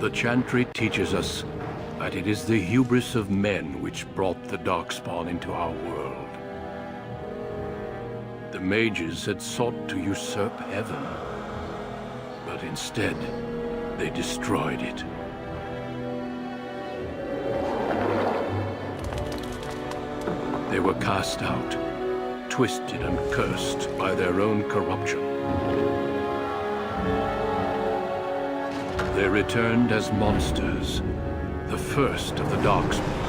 The Chantry teaches us that it is the hubris of men which brought the Darkspawn into our world. The mages had sought to usurp heaven, but instead, they destroyed it. They were cast out, twisted and cursed by their own corruption. They returned as monsters, the first of the Darkspawn.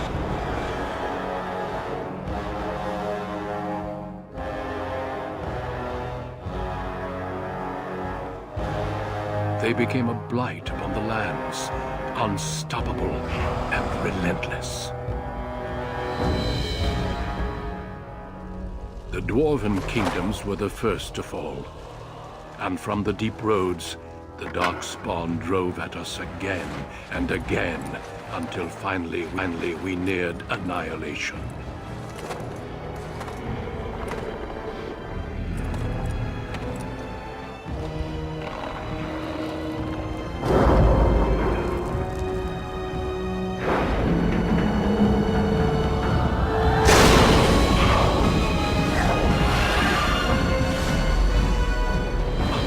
They became a blight upon the lands, unstoppable and relentless. The Dwarven kingdoms were the first to fall, and from the deep roads, the Darkspawn drove at us again and again, until finally we neared annihilation.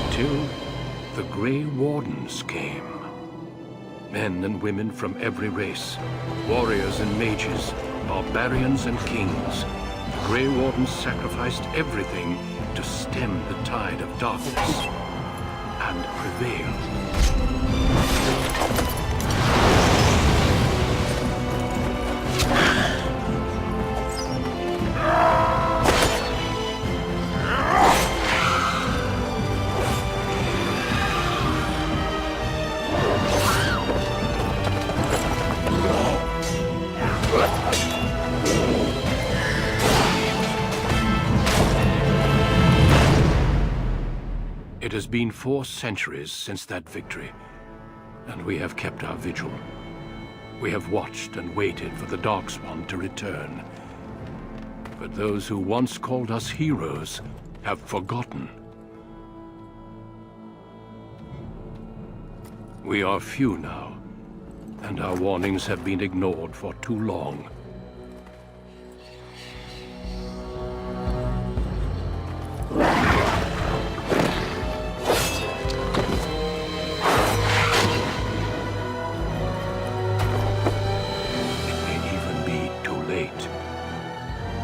Until the Grey Wardens came. Men and women from every race, warriors and mages, barbarians and kings. The Grey Wardens sacrificed everything to stem the tide of darkness and prevail. It has been 4 centuries since that victory, and we have kept our vigil. We have watched and waited for the Darkspawn to return. But those who once called us heroes have forgotten. We are few now, and our warnings have been ignored for too long.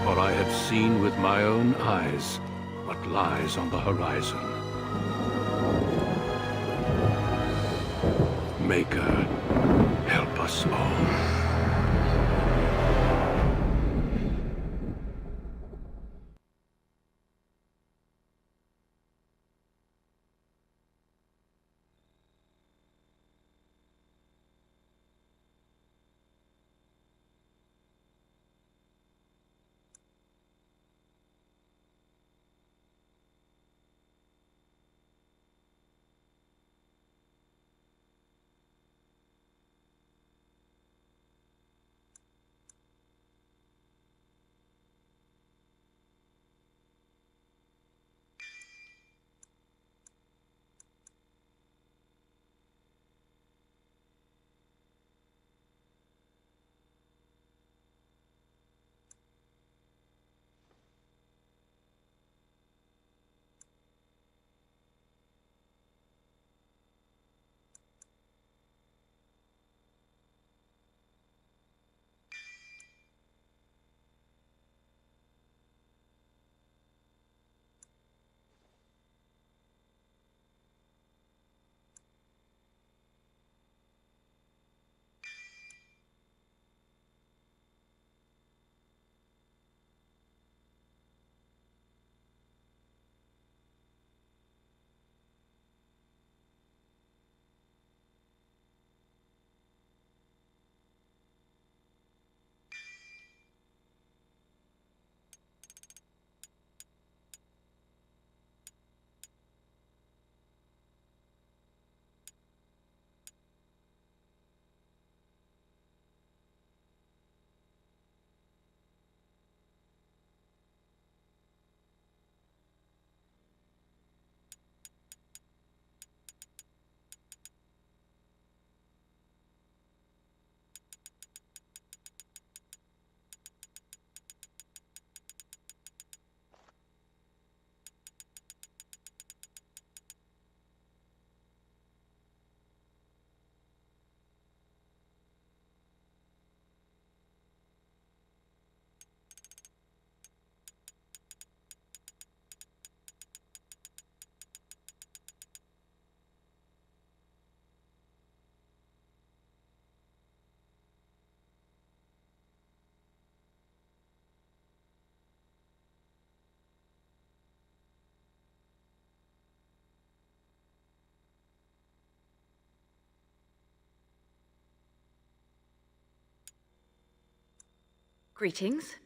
For I have seen with my own eyes what lies on the horizon. Maker, help us all. Greetings.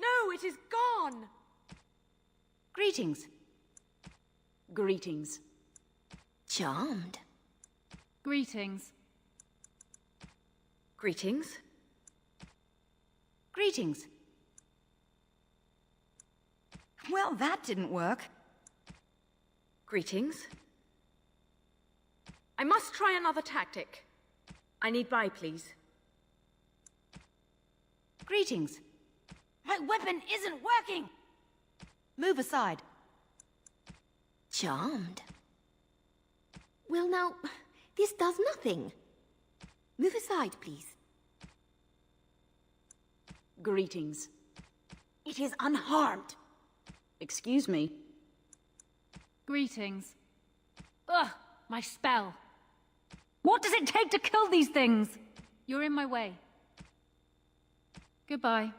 No, it is gone! Greetings. Greetings. Charmed. Greetings. Greetings. Greetings. Well, that didn't work. Greetings. I must try another tactic. I need buy, please. Greetings. My weapon isn't working! Move aside. Charmed. Well now, this does nothing. Move aside, please. Greetings. It is unharmed. Excuse me. Greetings. Ugh, my spell. What does it take to kill these things? You're in my way. Goodbye.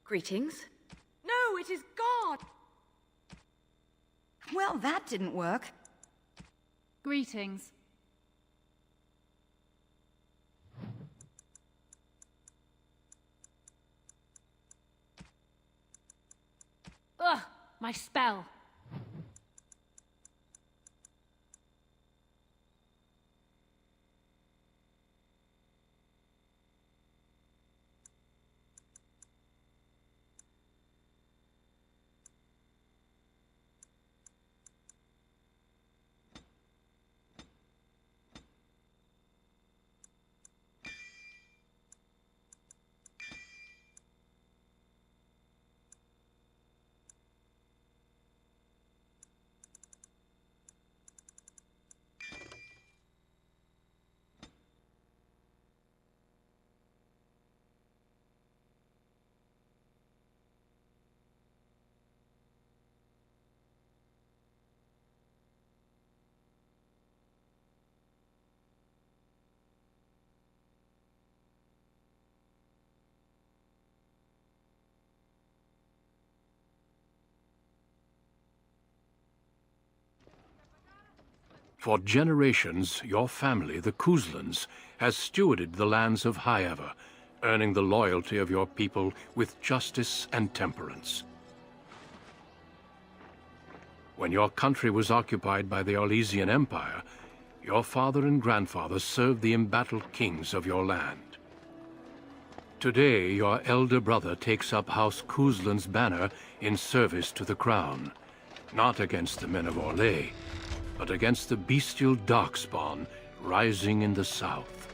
Greetings. No, it is God! Well, that didn't work. Greetings. Ugh, my spell. For generations, your family, the Kuzlans, has stewarded the lands of Highever, earning the loyalty of your people with justice and temperance. When your country was occupied by the Orlesian Empire, your father and grandfather served the embattled kings of your land. Today, your elder brother takes up House Kuzlan's banner in service to the crown, not against the men of Orlais, but against the bestial Darkspawn rising in the south.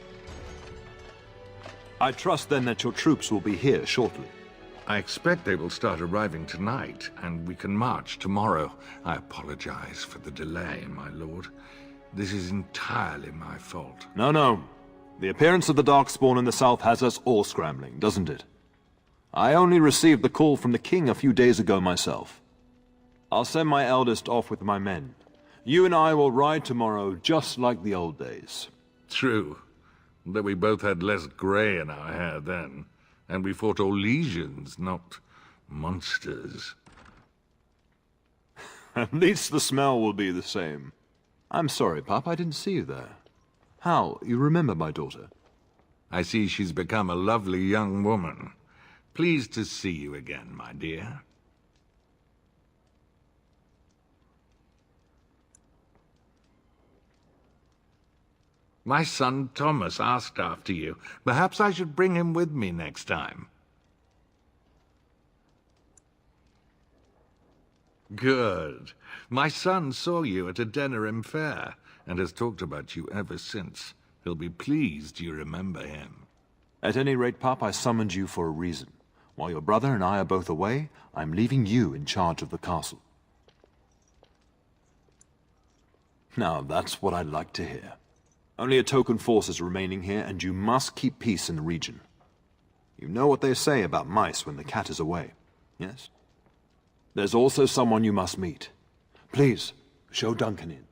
I trust then that your troops will be here shortly. I expect they will start arriving tonight, and we can march tomorrow. I apologize for the delay, my lord. This is entirely my fault. No. The appearance of the Darkspawn in the south has us all scrambling, doesn't it? I only received the call from the king a few days ago myself. I'll send my eldest off with my men. You and I will ride tomorrow just like the old days. True, that we both had less gray in our hair then, and we fought Orlesians, not monsters. At least the smell will be the same. I'm sorry, Pop, I didn't see you there. How, you remember my daughter? I see she's become a lovely young woman. Pleased to see you again, my dear. My son Thomas asked after you. Perhaps I should bring him with me next time. Good. My son saw you at a Denerim fair, and has talked about you ever since. He'll be pleased you remember him. At any rate, Pop, I summoned you for a reason. While your brother and I are both away, I'm leaving you in charge of the castle. Now, that's what I'd like to hear. Only a token force is remaining here, and you must keep peace in the region. You know what they say about mice when the cat is away, yes? There's also someone you must meet. Please, show Duncan in.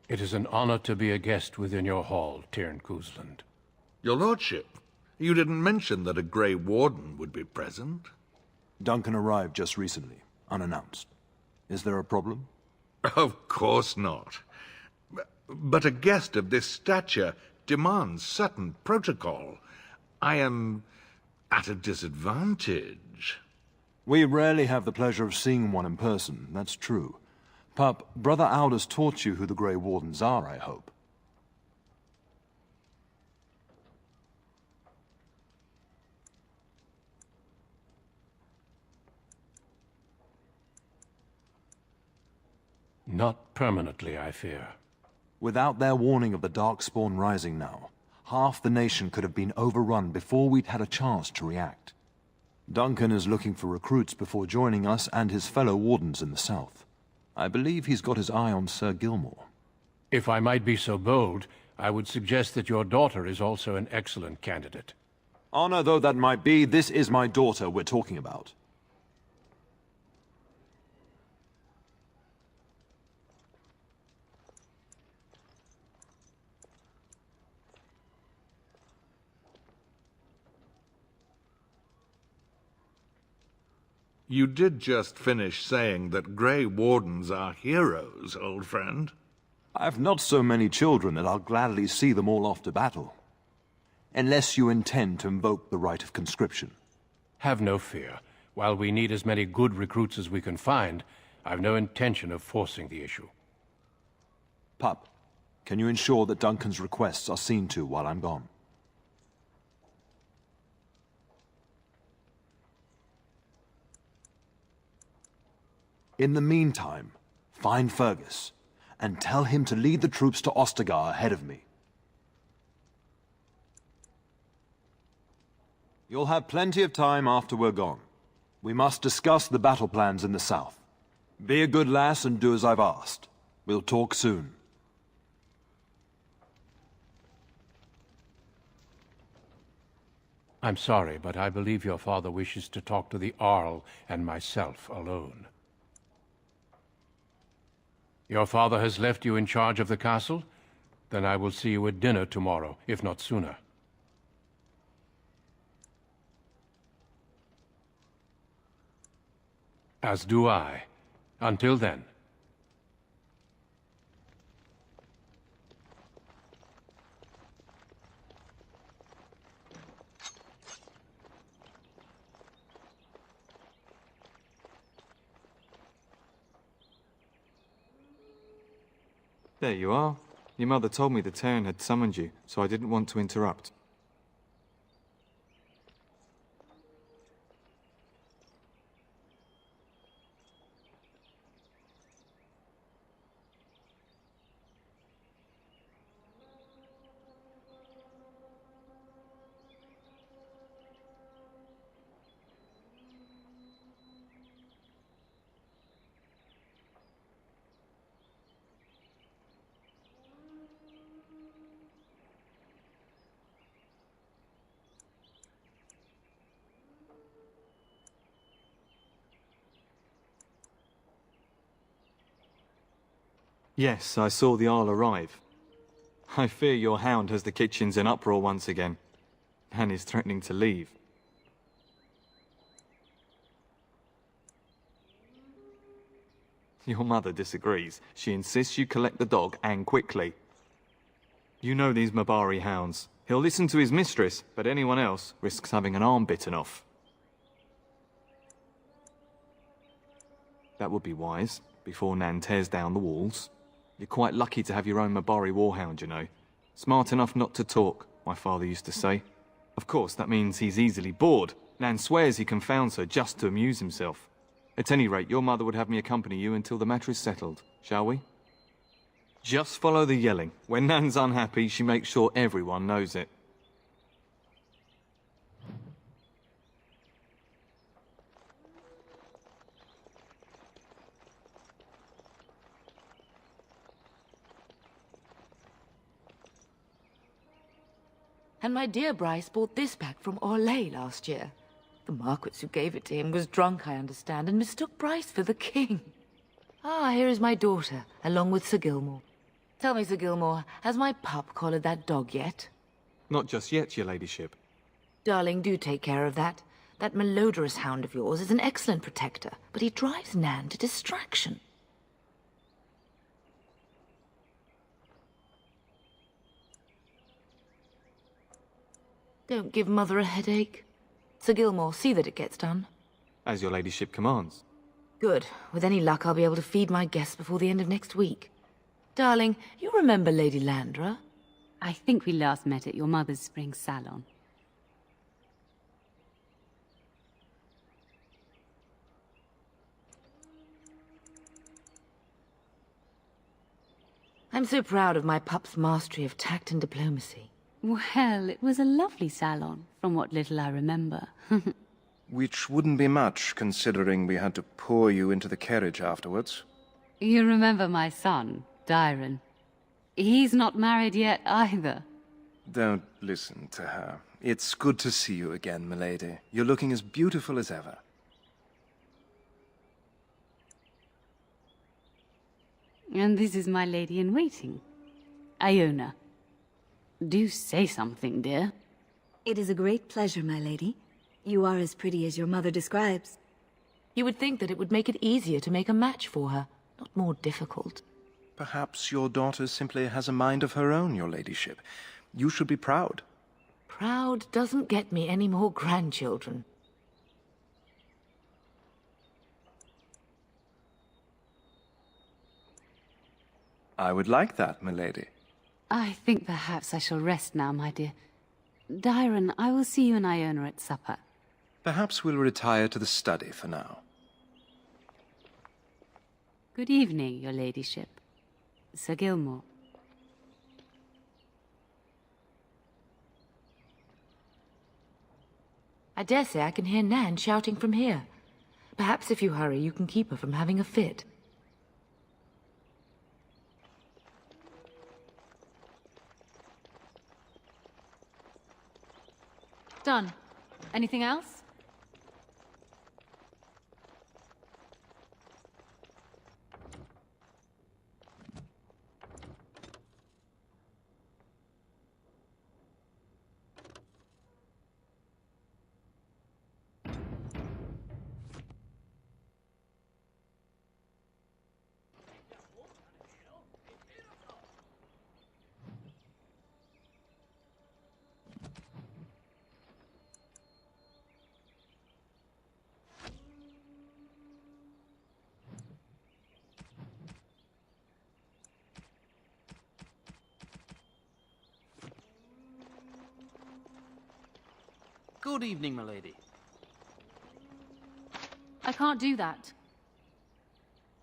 It is an honor to be a guest within your hall, Tyrn Kuzland. Your lordship, you didn't mention that a Grey Warden would be present. Duncan arrived just recently, unannounced. Is there a problem? Of course not. But a guest of this stature demands certain protocol. I am at a disadvantage. We rarely have the pleasure of seeing one in person, that's true. Pup, Brother Aldous taught you who the Grey Wardens are, I hope. Not permanently, I fear. Without their warning of the Darkspawn rising now, half the nation could have been overrun before we'd had a chance to react. Duncan is looking for recruits before joining us and his fellow wardens in the south. I believe he's got his eye on Sir Gilmore. If I might be so bold, I would suggest that your daughter is also an excellent candidate. Honor though that might be, this is my daughter we're talking about. You did just finish saying that Grey Wardens are heroes, old friend. I've not so many children that I'll gladly see them all off to battle. Unless you intend to invoke the right of conscription. Have no fear. While we need as many good recruits as we can find, I've no intention of forcing the issue. Pup, can you ensure that Duncan's requests are seen to while I'm gone? In the meantime, find Fergus, and tell him to lead the troops to Ostagar ahead of me. You'll have plenty of time after we're gone. We must discuss the battle plans in the south. Be a good lass and do as I've asked. We'll talk soon. I'm sorry, but I believe your father wishes to talk to the Arl and myself alone. Your father has left you in charge of the castle? Then I will see you at dinner tomorrow, if not sooner. As do I. Until then. There you are. Your mother told me the Terran had summoned you, so I didn't want to interrupt. Yes, I saw the Arl arrive. I fear your hound has the kitchens in uproar once again, and is threatening to leave. Your mother disagrees. She insists you collect the dog, and quickly. You know these Mabari hounds. He'll listen to his mistress, but anyone else risks having an arm bitten off. That would be wise, before Nan tears down the walls. You're quite lucky to have your own Mabari warhound, you know. Smart enough not to talk, my father used to say. Of course, that means he's easily bored. Nan swears he confounds her just to amuse himself. At any rate, your mother would have me accompany you until the matter is settled, shall we? Just follow the yelling. When Nan's unhappy, she makes sure everyone knows it. And my dear Bryce bought this back from Orlais last year. The Marquis who gave it to him was drunk, I understand, and mistook Bryce for the king. Ah, here is my daughter, along with Sir Gilmore. Tell me, Sir Gilmore, has my pup collared that dog yet? Not just yet, your ladyship. Darling, do take care of that. That malodorous hound of yours is an excellent protector, but he drives Nan to distraction. Don't give Mother a headache. Sir Gilmore, see that it gets done. As your ladyship commands. Good. With any luck, I'll be able to feed my guests before the end of next week. Darling, you remember Lady Landra? I think we last met at your mother's spring salon. I'm so proud of my pup's mastery of tact and diplomacy. Well, it was a lovely salon, from what little I remember. Which wouldn't be much, considering we had to pour you into the carriage afterwards. You remember my son, Dyron. He's not married yet either. Don't listen to her. It's good to see you again, milady. You're looking as beautiful as ever. And this is my lady-in-waiting, Iona. Do say something, dear. It is a great pleasure, my lady. You are as pretty as your mother describes. You would think that it would make it easier to make a match for her, not more difficult. Perhaps your daughter simply has a mind of her own, your ladyship. You should be proud. Proud doesn't get me any more grandchildren. I would like that, milady. I think perhaps I shall rest now, my dear. Dyron, I will see you and Iona at supper. Perhaps we'll retire to the study for now. Good evening, your ladyship. Sir Gilmore. I dare say I can hear Nan shouting from here. Perhaps if you hurry, you can keep her from having a fit. Done. Anything else? Good evening, milady. I can't do that.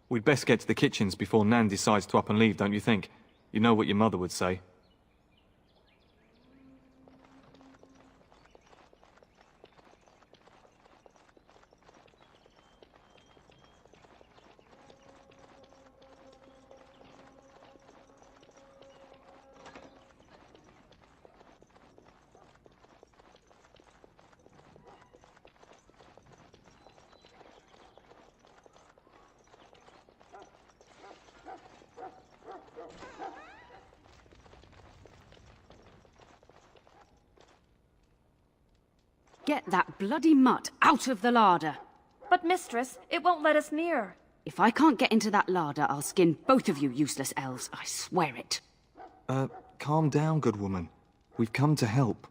We'd best get to the kitchens before Nan decides to up and leave, don't you think? You know what your mother would say. Get that bloody mutt out of the larder. But, mistress, it won't let us near. If I can't get into that larder, I'll skin both of you useless elves. I swear it. Calm down, good woman. We've come to help.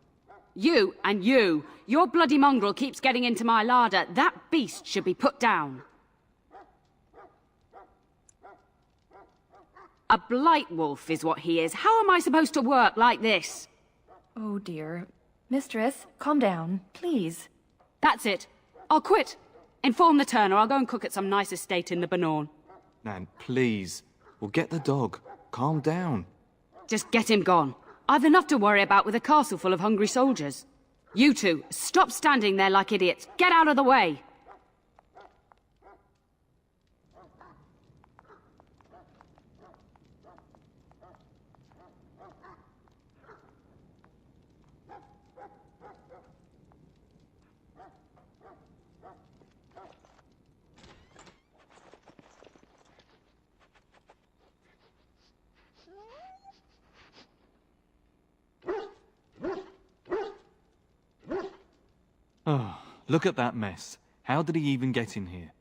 You and you. Your bloody mongrel keeps getting into my larder. That beast should be put down. A blight wolf is what he is. How am I supposed to work like this? Oh, dear. Mistress, calm down, please. That's it. I'll quit. Inform the turner. I'll go and cook at some nice estate in the Banorn. Nan, please. We'll get the dog. Calm down. Just get him gone. I've enough to worry about with a castle full of hungry soldiers. You two, stop standing there like idiots. Get out of the way. Oh, look at that mess. How did he even get in here?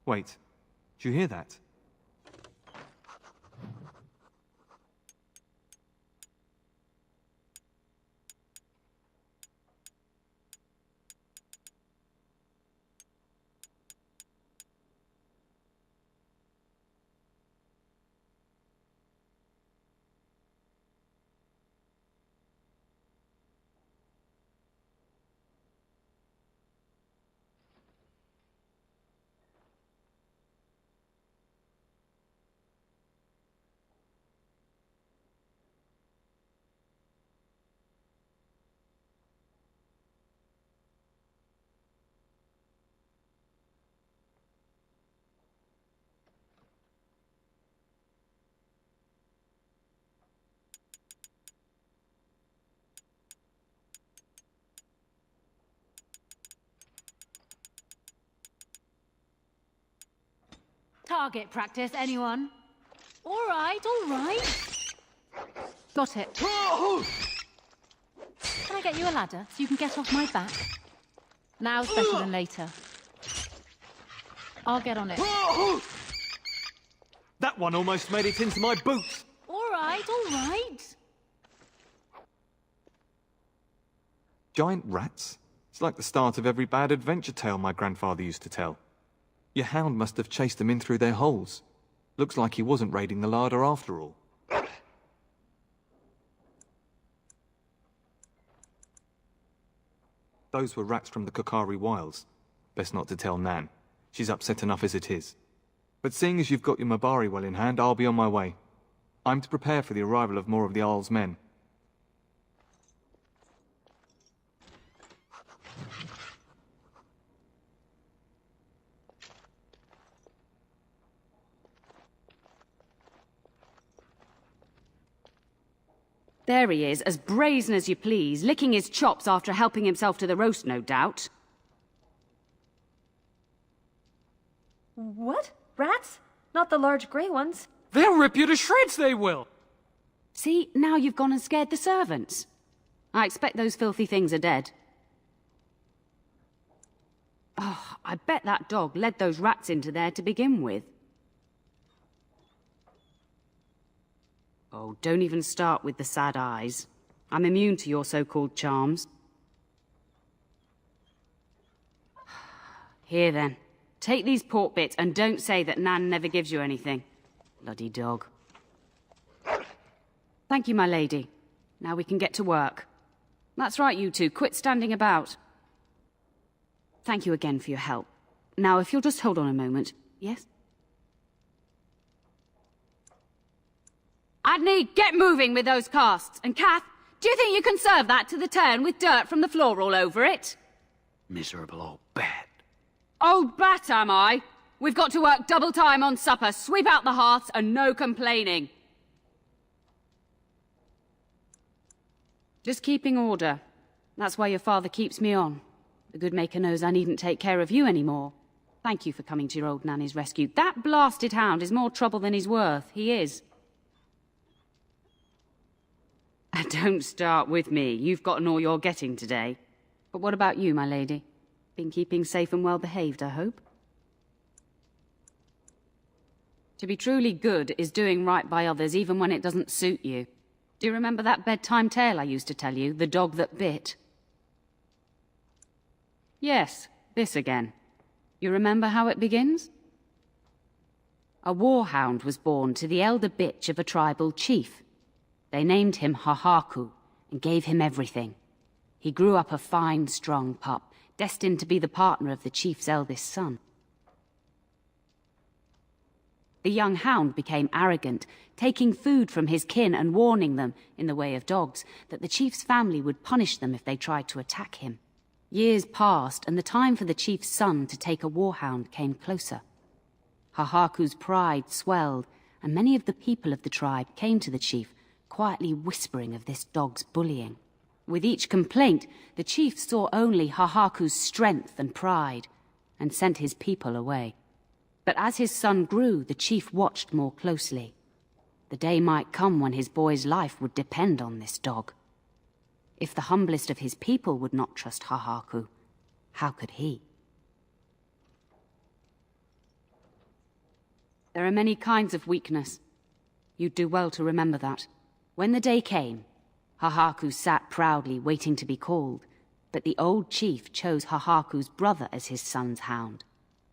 Wait, do you hear that? Target practice, anyone? All right, all right. Got it. Can I get you a ladder so you can get off my back? Now's better than later. I'll get on it. That one almost made it into my boots! All right, all right. Giant rats? It's like the start of every bad adventure tale my grandfather used to tell. Your hound must have chased them in through their holes. Looks like he wasn't raiding the larder after all. Those were rats from the Kokari Wilds. Best not to tell Nan. She's upset enough as it is. But seeing as you've got your Mabari well in hand, I'll be on my way. I'm to prepare for the arrival of more of the Jarl's men. There he is, as brazen as you please, licking his chops after helping himself to the roast, no doubt. What? Rats? Not the large grey ones? They'll rip you to shreds, they will! See, now you've gone and scared the servants. I expect those filthy things are dead. Oh, I bet that dog led those rats into there to begin with. Oh, don't even start with the sad eyes. I'm immune to your so-called charms. Here then, take these pork bits and don't say that Nan never gives you anything. Bloody dog. Thank you, my lady. Now we can get to work. That's right, you two. Quit standing about. Thank you again for your help. Now, if you'll just hold on a moment. Yes? Adney, get moving with those casts. And Kath, do you think you can serve that to the turn with dirt from the floor all over it? Miserable old bat. Old bat, am I? We've got to work double time on supper, sweep out the hearths, and no complaining. Just keeping order. That's why your father keeps me on. The good maker knows I needn't take care of you anymore. Thank you for coming to your old nanny's rescue. That blasted hound is more trouble than he's worth. He is. Don't start with me. You've gotten all you're getting today. But what about you, my lady? Been keeping safe and well behaved, I hope? To be truly good is doing right by others even when it doesn't suit you. Do you remember that bedtime tale I used to tell you, The Dog That Bit? Yes, this again. You remember how it begins? A warhound was born to the elder bitch of a tribal chief. They named him Hahaku and gave him everything. He grew up a fine, strong pup, destined to be the partner of the chief's eldest son. The young hound became arrogant, taking food from his kin and warning them, in the way of dogs, that the chief's family would punish them if they tried to attack him. Years passed, and the time for the chief's son to take a warhound came closer. Hahaku's pride swelled, and many of the people of the tribe came to the chief, quietly whispering of this dog's bullying. With each complaint, the chief saw only Hahaku's strength and pride, and sent his people away. But as his son grew, the chief watched more closely. The day might come when his boy's life would depend on this dog. If the humblest of his people would not trust Hahaku, how could he? There are many kinds of weakness. You'd do well to remember that. When the day came, Hahaku sat proudly waiting to be called, but the old chief chose Hahaku's brother as his son's hound.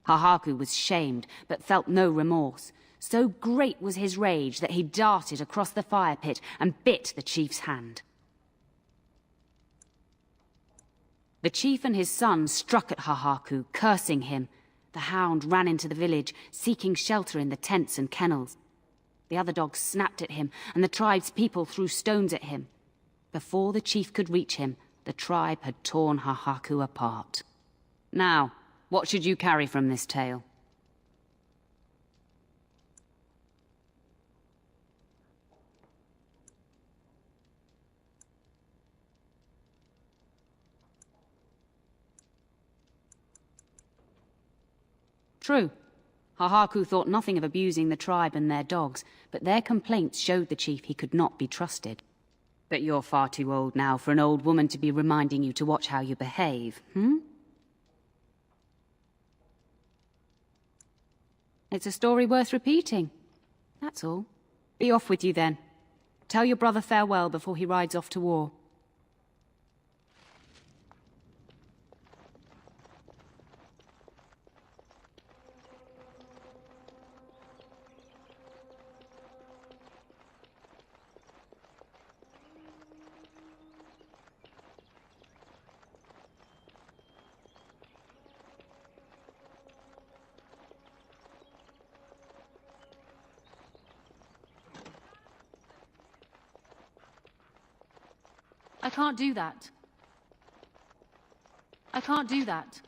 Hahaku was shamed, but felt no remorse. So great was his rage that he darted across the fire pit and bit the chief's hand. The chief and his son struck at Hahaku, cursing him. The hound ran into the village, seeking shelter in the tents and kennels. The other dogs snapped at him, and the tribe's people threw stones at him. Before the chief could reach him, the tribe had torn Hahaku apart. Now, what should you carry from this tale? True. Hahaku thought nothing of abusing the tribe and their dogs, but their complaints showed the chief he could not be trusted. But you're far too old now for an old woman to be reminding you to watch how you behave, It's a story worth repeating. That's all. Be off with you then. Tell your brother farewell before he rides off to war. I can't do that. I can't do that.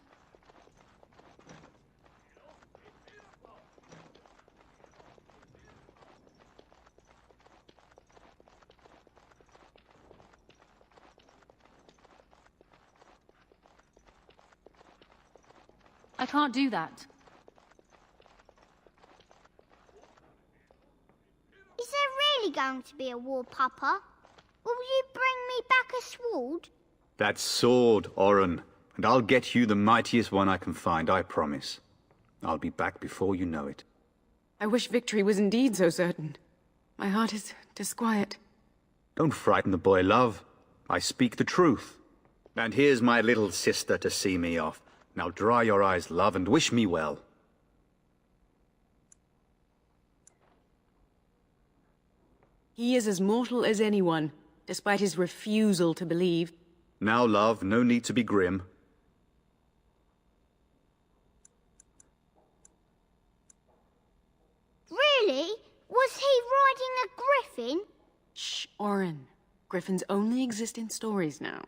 I can't do that. Is there really going to be a war, Papa? Will you bring me back a sword? That sword, Oren, and I'll get you the mightiest one I can find, I promise. I'll be back before you know it. I wish victory was indeed so certain. My heart is disquiet. Don't frighten the boy, love. I speak the truth. And here's my little sister to see me off. Now dry your eyes, love, and wish me well. He is as mortal as anyone, despite his refusal to believe. Now, love, no need to be grim. Really? Was he riding a griffin? Shh, Oren. Griffins only exist in stories now.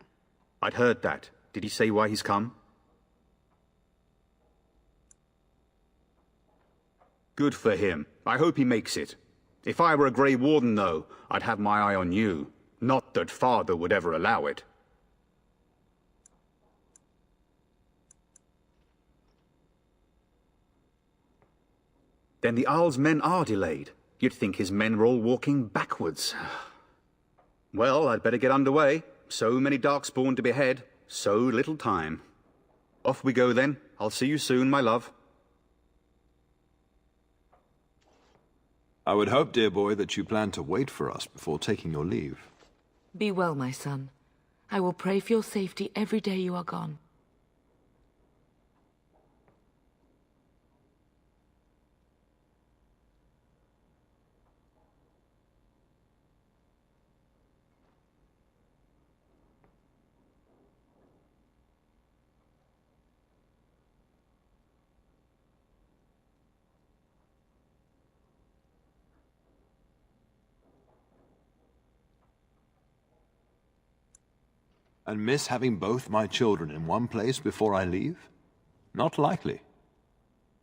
I'd heard that. Did he say why he's come? Good for him. I hope he makes it. If I were a Grey Warden, though, I'd have my eye on you. Not that Father would ever allow it. Then the Jarl's men are delayed. You'd think his men were all walking backwards. Well, I'd better get underway. So many Darkspawn to behead, so little time. Off we go then. I'll see you soon, my love. I would hope, dear boy, that you plan to wait for us before taking your leave. Be well, my son. I will pray for your safety every day you are gone. And miss having both my children in one place before I leave? Not likely.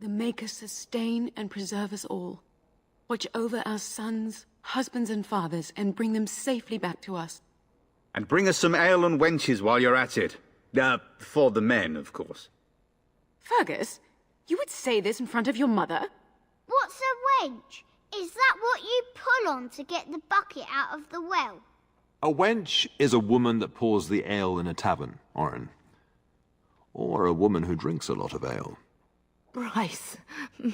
The Maker sustain and preserve us all. Watch over our sons, husbands and fathers, and bring them safely back to us. And bring us some ale and wenches while you're at it. For the men, of course. Fergus, you would say this in front of your mother? What's a wench? Is that what you pull on to get the bucket out of the well? A wench is a woman that pours the ale in a tavern, Oren. Or a woman who drinks a lot of ale. Bryce,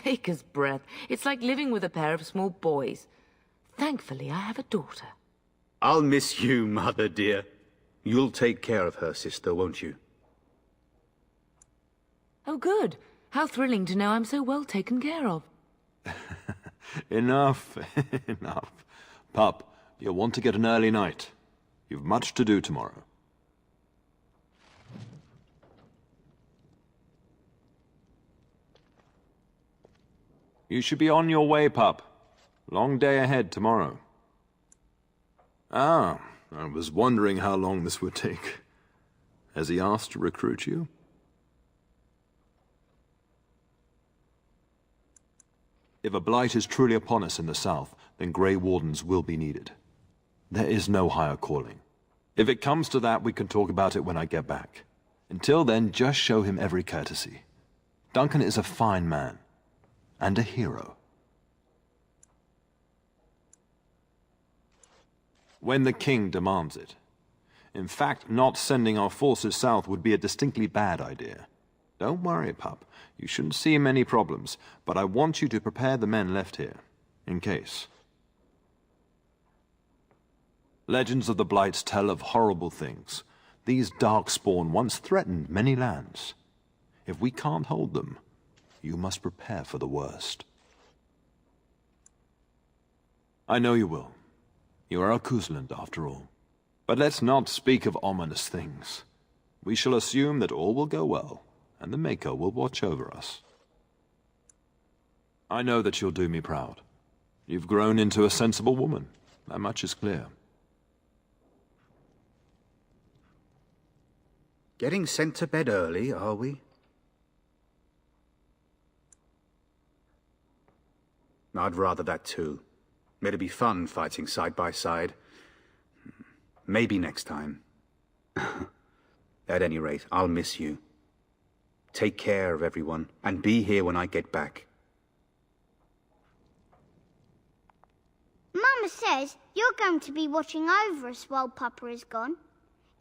Maker's breath. It's like living with a pair of small boys. Thankfully, I have a daughter. I'll miss you, Mother dear. You'll take care of her, sister, won't you? Oh, good. How thrilling to know I'm so well taken care of. Enough, enough. Pup, you'll want to get an early night. You've much to do tomorrow. You should be on your way, pup. Long day ahead tomorrow. Ah, I was wondering how long this would take. Has he asked to recruit you? If a blight is truly upon us in the south, then Grey Wardens will be needed. There is no higher calling. If it comes to that, we can talk about it when I get back. Until then, just show him every courtesy. Duncan is a fine man. and a hero. When the king demands it. In fact, not sending our forces south would be a distinctly bad idea. Don't worry, pup. You shouldn't see many problems, but I want you to prepare the men left here, in case. Legends of the Blights tell of horrible things. These Darkspawn once threatened many lands. If we can't hold them, you must prepare for the worst. I know you will. You are a Kuzland, after all. But let's not speak of ominous things. We shall assume that all will go well, and the Maker will watch over us. I know that you'll do me proud. You've grown into a sensible woman. That much is clear. Getting sent to bed early, are we? I'd rather that too. It'd be fun fighting side by side. Maybe next time. At any rate, I'll miss you. Take care of everyone, and be here when I get back. Mama says you're going to be watching over us while Papa is gone.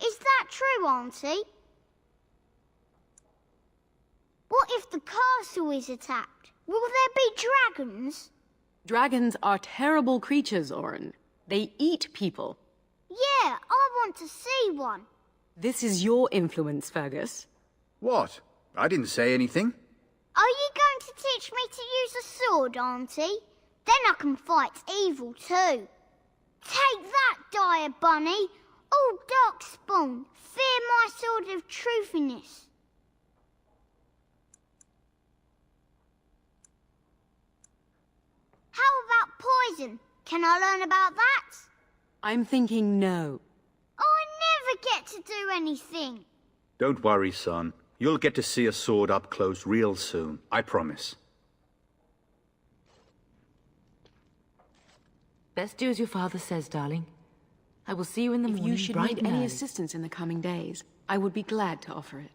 Is that true, Auntie? What if the castle is attacked? Will there be dragons? Dragons are terrible creatures, Orin. They eat people. Yeah, I want to see one. This is your influence, Fergus. What? I didn't say anything. Are you going to teach me to use a sword, Auntie? Then I can fight evil too. Take that, Dire Bunny. Oh, Darkspawn, fear my sword of truthiness. How about poison? Can I learn about that? I'm thinking no. Oh, I never get to do anything. Don't worry, son. You'll get to see a sword up close real soon. I promise. Best do as your father says, darling. I will see you in the morning, If you should bright need and any early. assistance in the coming days, I would be glad to offer it.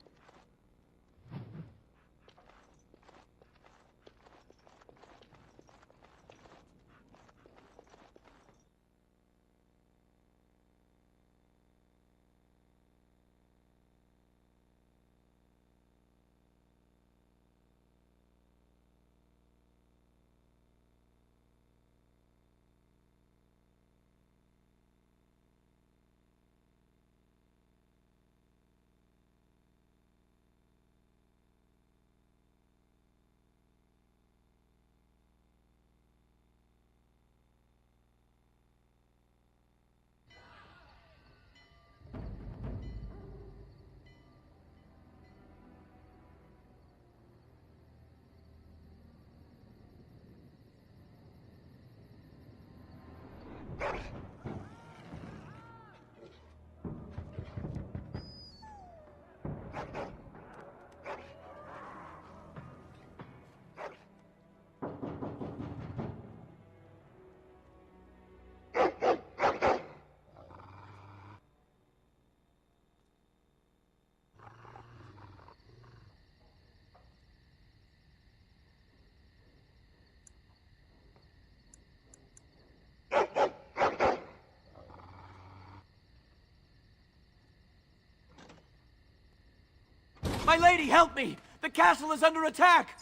My lady, help me! The castle is under attack!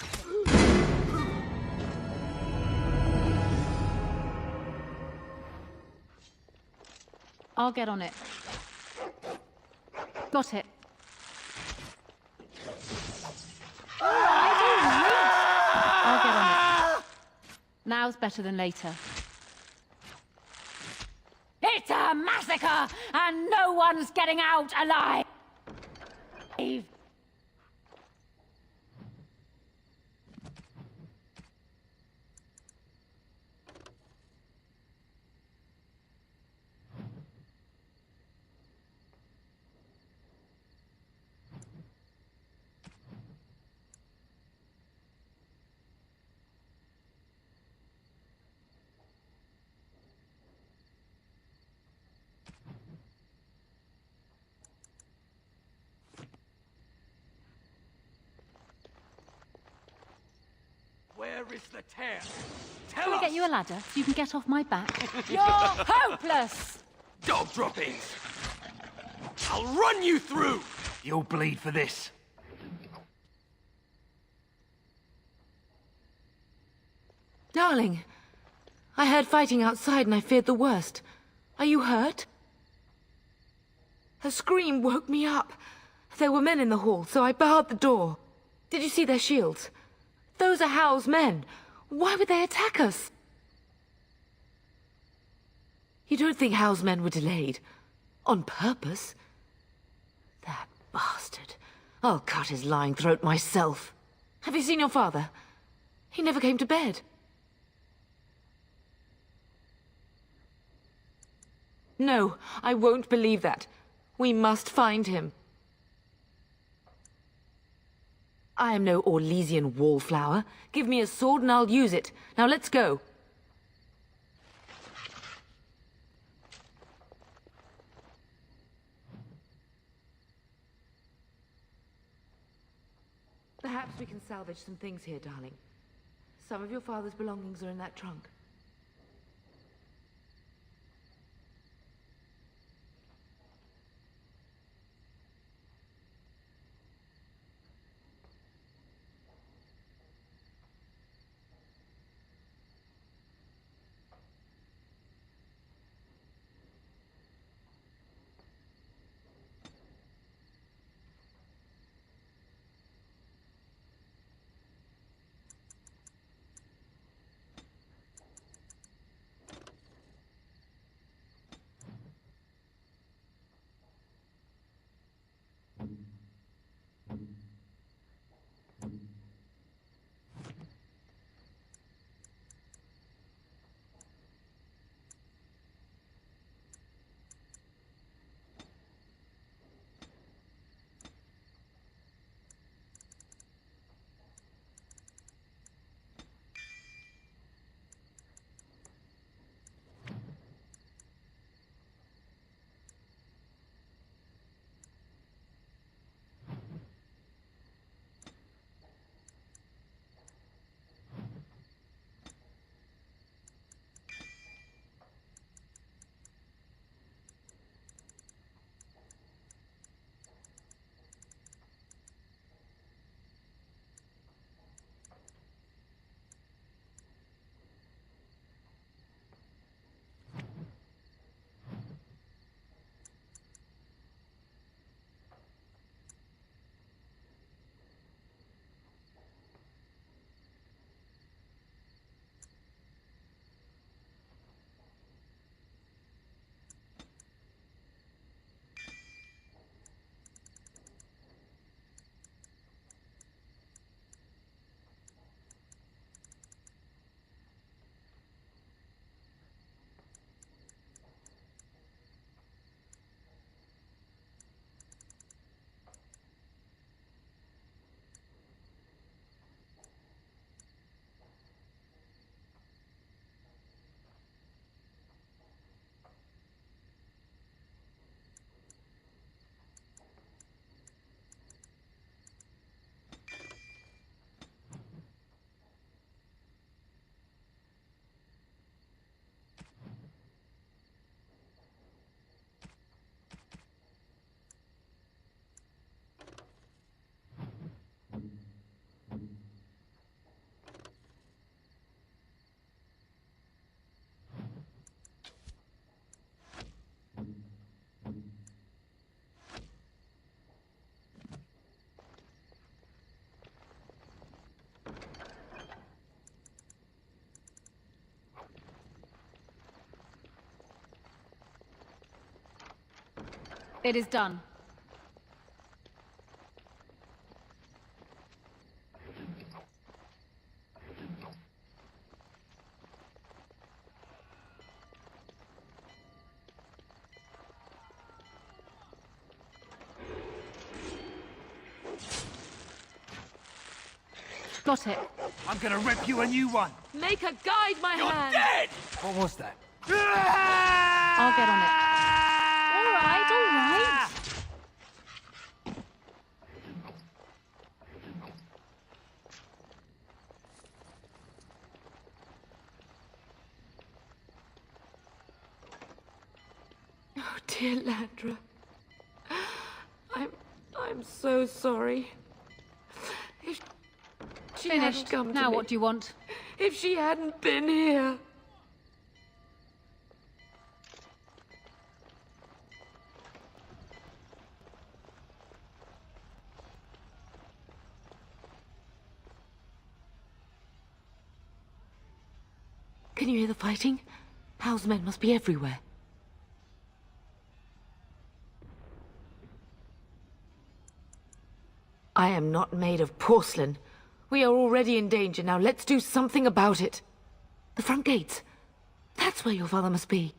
I'll get on it. Got it. I'll get on it. Now's better than later. It's a massacre, and no one's getting out alive! Where is the tear? Tell Can I us! get you a ladder so you can get off my back? You're hopeless! Dog droppings! I'll run you through! You'll bleed for this. Darling, I heard fighting outside and I feared the worst. Are you hurt? Her scream woke me up. There were men in the hall, so I barred the door. Did you see their shields? Those are Hal's men. Why would they attack us? You don't think Hal's men were delayed? On purpose? That bastard. I'll cut his lying throat myself. Have you seen your father? He never came to bed. No, I won't believe that. We must find him. I am no Orlesian wallflower. Give me a sword and I'll use it. Now let's go. Perhaps we can salvage some things here, darling. Some of your father's belongings are in that trunk. It is done. Got it. I'm gonna rip you a new one. Make her guide my hand. You're dead! What was that? I'll get on it. All right, all right. dear Landra. I'm so sorry. If she hadn't Finished. come to Now me, what do you want? if she hadn't been here. Can you hear the fighting? Hal's men must be everywhere. I am not made of porcelain. We are already in danger. Now let's do something about it. The front gates. That's where your father must be.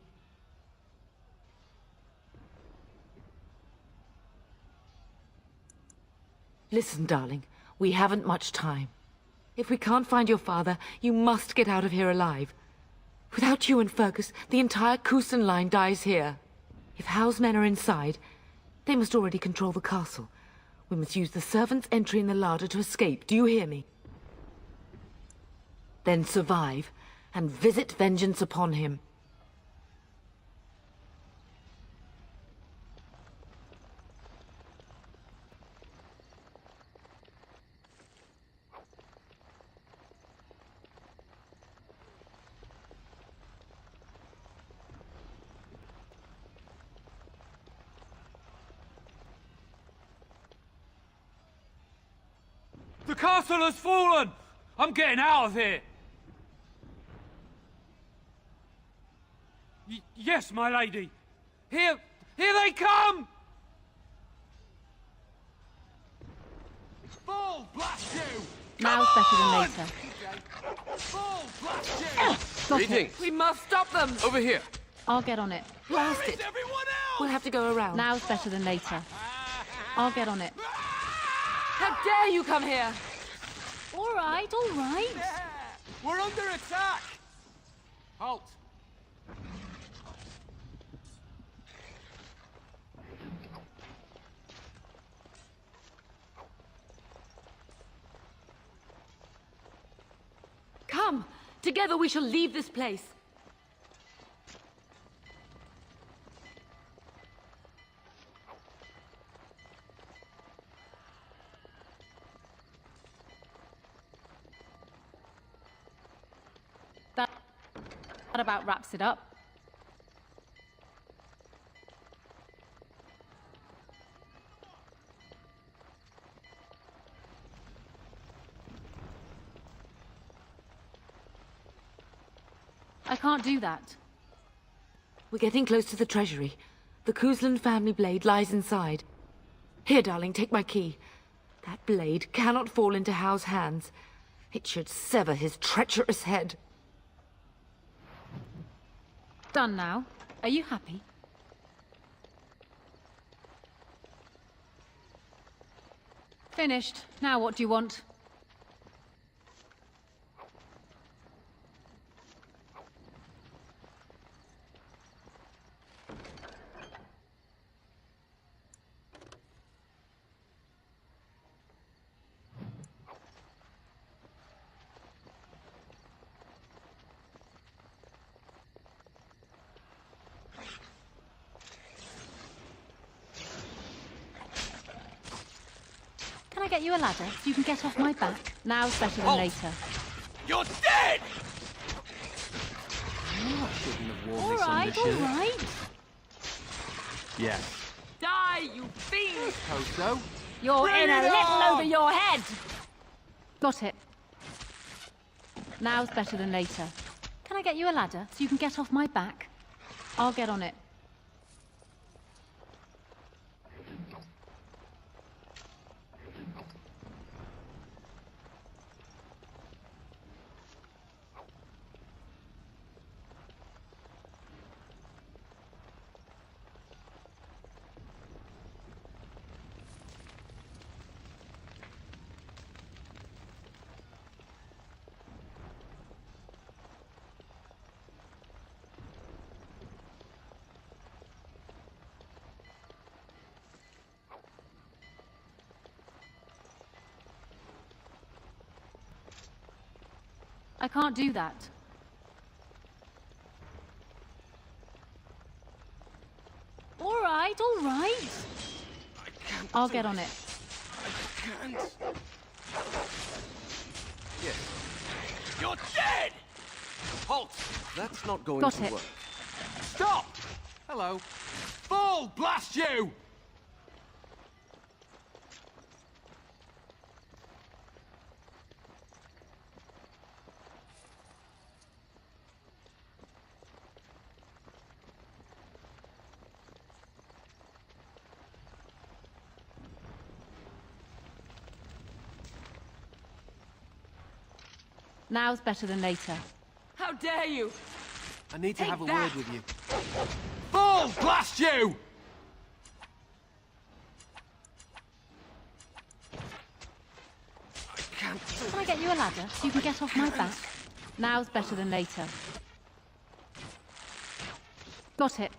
Listen, darling. We haven't much time. If we can't find your father, you must get out of here alive. Without you and Fergus, the entire Kusen line dies here. If Hal's men are inside, they must already control the castle. We must use the servants' entry in the larder to escape. Do you hear me? Then survive, and visit vengeance upon him. The castle has fallen! I'm getting out of here! Yes, my lady! Here they come! Fall, blast you! Now's better than later. Fall, blast you! Got it. Greetings. We must stop them! Over here. I'll get on it. Blast it! We'll have to go around. Now's better than later. I'll get on it. How dare you come here! All right, all right. We're under attack! Halt! Come! Together we shall leave this place. That about wraps it up. I can't do that. We're getting close to the treasury. The Kuzlan family blade lies inside. Here, darling, take my key. That blade cannot fall into Hal's hands. It should sever his treacherous head. Done now. Are you happy? Finished. Now what do you want? Can I get you a ladder so you can get off my back? Now's better than Halt! later. You're dead! All right, all right. Yes. Die, you fiend! Koso? You're Bring in a it little on! over your head. Got it. Now's better than later. Can I get you a ladder so you can get off my back? I'll get on it. I can't do that. All right, all right. I'll get on it. I can't. Yes. You're dead! Halt! That's not going Got to it. work. Stop! Hello. Fall, blast you! Now's better than later. How dare you! I need to Take have a that. word with you. Fall, blast you! Can I get you a ladder so you can get off my back? Now's better than later. Got it.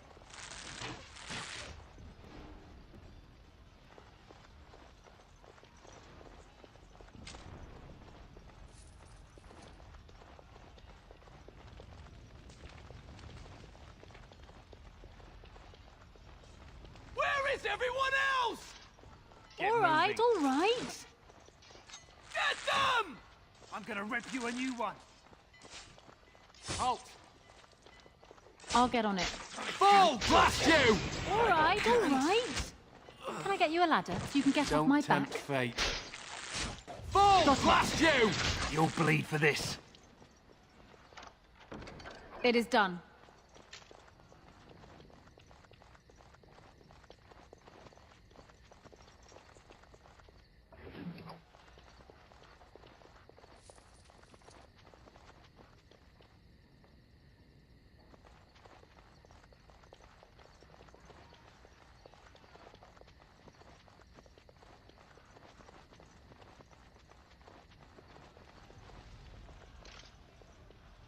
Where is everyone else? All right, all right. Get them! I'm gonna rip you a new one. Halt! I'll get on it. Fall, blast you! All right, all right. Can I get you a ladder so you can get off my back? fate. Fall, Got it. blast you! You'll bleed for this. It is done.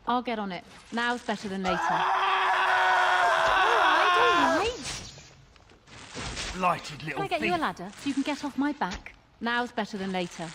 I'll get on it. Now's better than later. All right, all right. Blighted Can little I get you a ladder so you can get off my back? Now's better than later.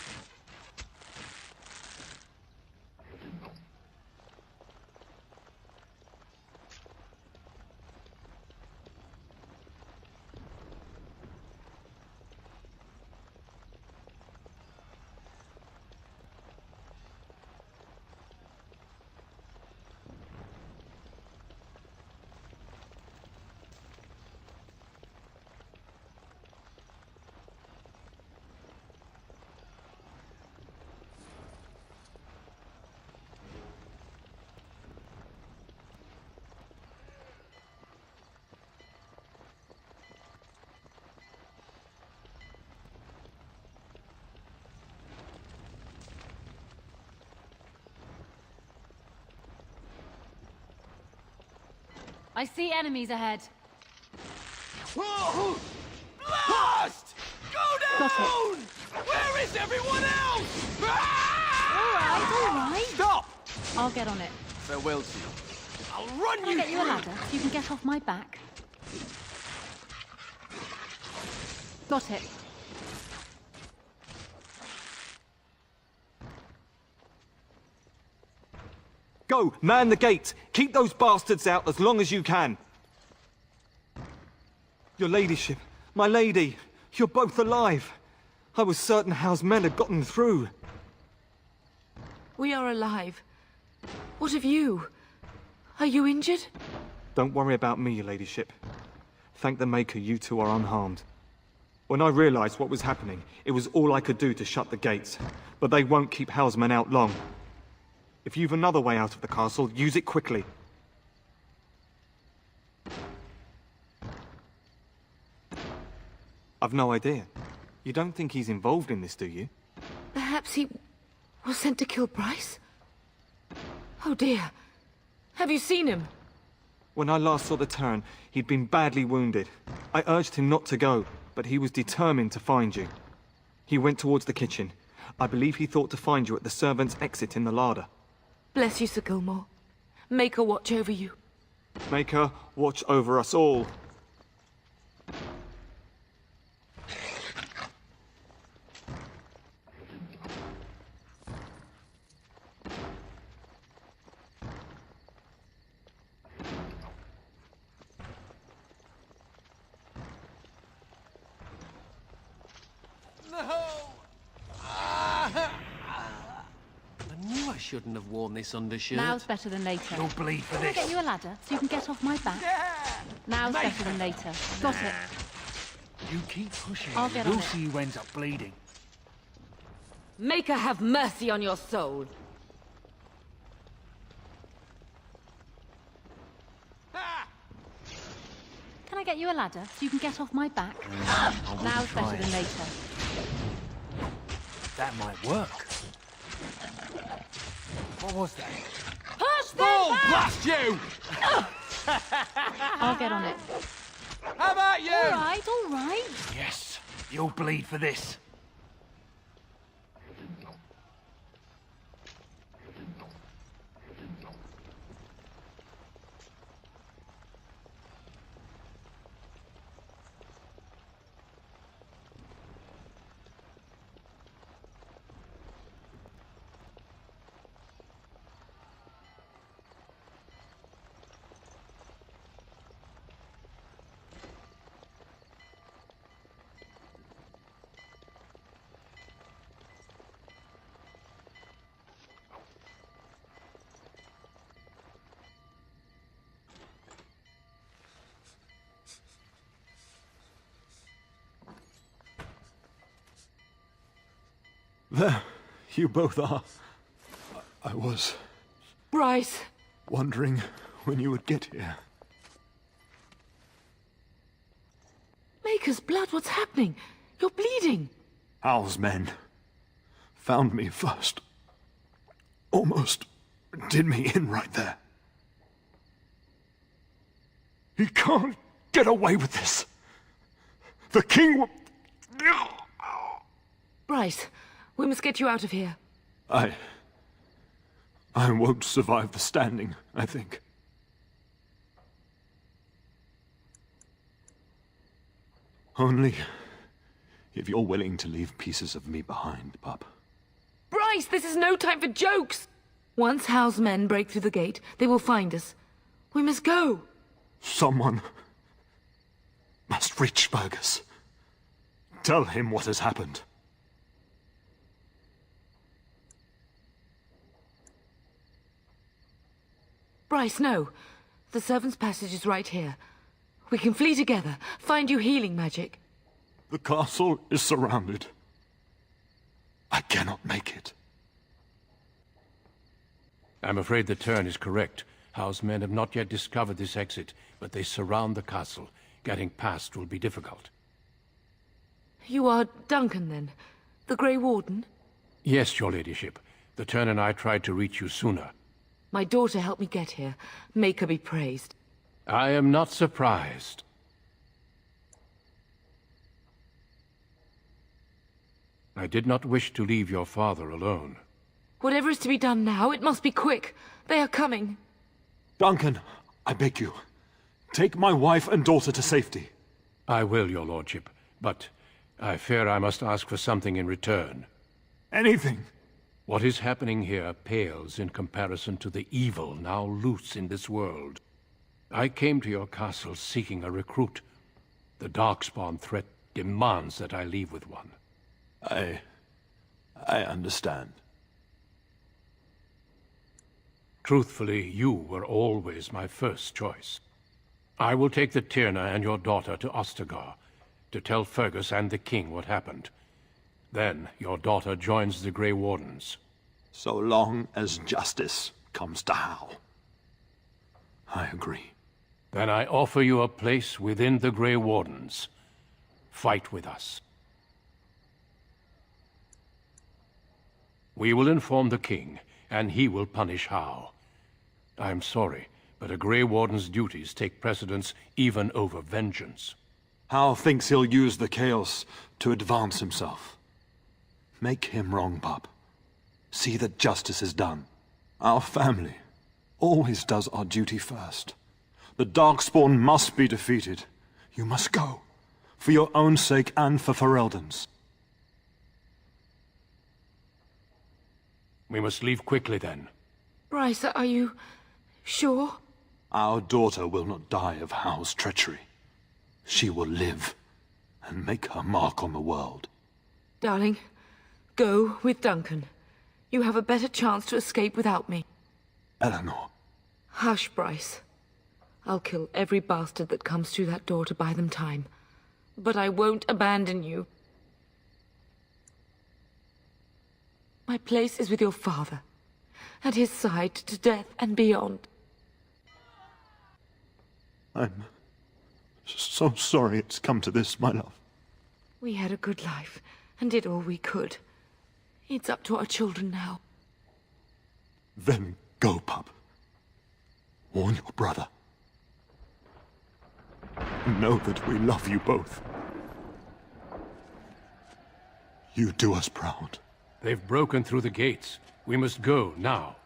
I see enemies ahead. Blast! Go Got down! Where is everyone else? All right. Stop! I'll get on it. Farewell to you. I'll run Can I you get you a through. ladder so you can get off my back? Got it. Go, man the gate! Keep those bastards out as long as you can! Your ladyship, my lady, you're both alive! I was certain Howe's men had gotten through. We are alive. What of you? Are you injured? Don't worry about me, your ladyship. Thank the Maker you two are unharmed. When I realized what was happening, it was all I could do to shut the gates. But they won't keep Howe's men out long. If you've another way out of the castle, use it quickly. I've no idea. You don't think he's involved in this, do you? Perhaps he was sent to kill Bryce? Oh dear. Have you seen him? When I last saw the Turn, he'd been badly wounded. I urged him not to go, but he was determined to find you. He went towards the kitchen. I believe he thought to find you at the servants' exit in the larder. Bless you, Sir Gilmore. Make her watch over you. Make her watch over us all. shouldn't have worn this undershirt. Now's better than later. You'll bleed for Can I this. get you a ladder so you can get off my back? Now's better than later. Got it. You keep pushing. I'll get We'll on it. see who ends up bleeding. Make her have mercy on your soul. Can I get you a ladder so you can get off my back? Now's better than later. That might work. What was that? Push them Ball back! blast you! I'll get on it. How about you? All right, all right. Yes, you'll bleed for this. There, you both are. I was Bryce! wondering when you would get here. Maker's blood, what's happening? You're bleeding. Hal's men found me first. Almost did me in right there. He can't get away with this. The king will... Bryce, we must get you out of here. I won't survive the standing, I think. Only if you're willing to leave pieces of me behind, pup. Bryce, this is no time for jokes! Once Hal's men break through the gate, they will find us. We must go. Someone must reach Fergus. Tell him what has happened. Bryce, no. The servants' passage is right here. We can flee together, find you healing magic. The castle is surrounded. I cannot make it. I'm afraid the Turn is correct. Howe's men have not yet discovered this exit, but they surround the castle. Getting past will be difficult. You are Duncan, then? The Grey Warden? Yes, your ladyship. The Turn and I tried to reach you sooner. My daughter helped me get here. Make her be praised. I am not surprised. I did not wish to leave your father alone. Whatever is to be done now, it must be quick. They are coming. Duncan, I beg you, take my wife and daughter to safety. I will, your lordship, but I fear I must ask for something in return. Anything. What is happening here pales in comparison to the evil now loose in this world. I came to your castle seeking a recruit. The Darkspawn threat demands that I leave with one. I understand. Truthfully, you were always my first choice. I will take the Tyrna and your daughter to Ostagar, to tell Fergus and the king what happened. Then your daughter joins the Grey Wardens. So long as justice comes to Hal. I agree. Then I offer you a place within the Grey Wardens. Fight with us. We will inform the king, and he will punish Hal. I am sorry, but a Grey Warden's duties take precedence even over vengeance. Hal thinks he'll use the chaos to advance himself. Make him wrong, pup. See that justice is done. Our family always does our duty first. The Darkspawn must be defeated. You must go. For your own sake and for Ferelden's. We must leave quickly, then. Bryce, are you sure? Our daughter will not die of Hal's treachery. She will live and make her mark on the world. Darling, go with Duncan. You have a better chance to escape without me. Eleanor. Hush, Bryce. I'll kill every bastard that comes through that door to buy them time. But I won't abandon you. My place is with your father. At his side to death and beyond. I'm so sorry it's come to this, my love. We had a good life and did all we could. It's up to our children now. Then go, pup. Warn your brother. Know that we love you both. You do us proud. They've broken through the gates. We must go now.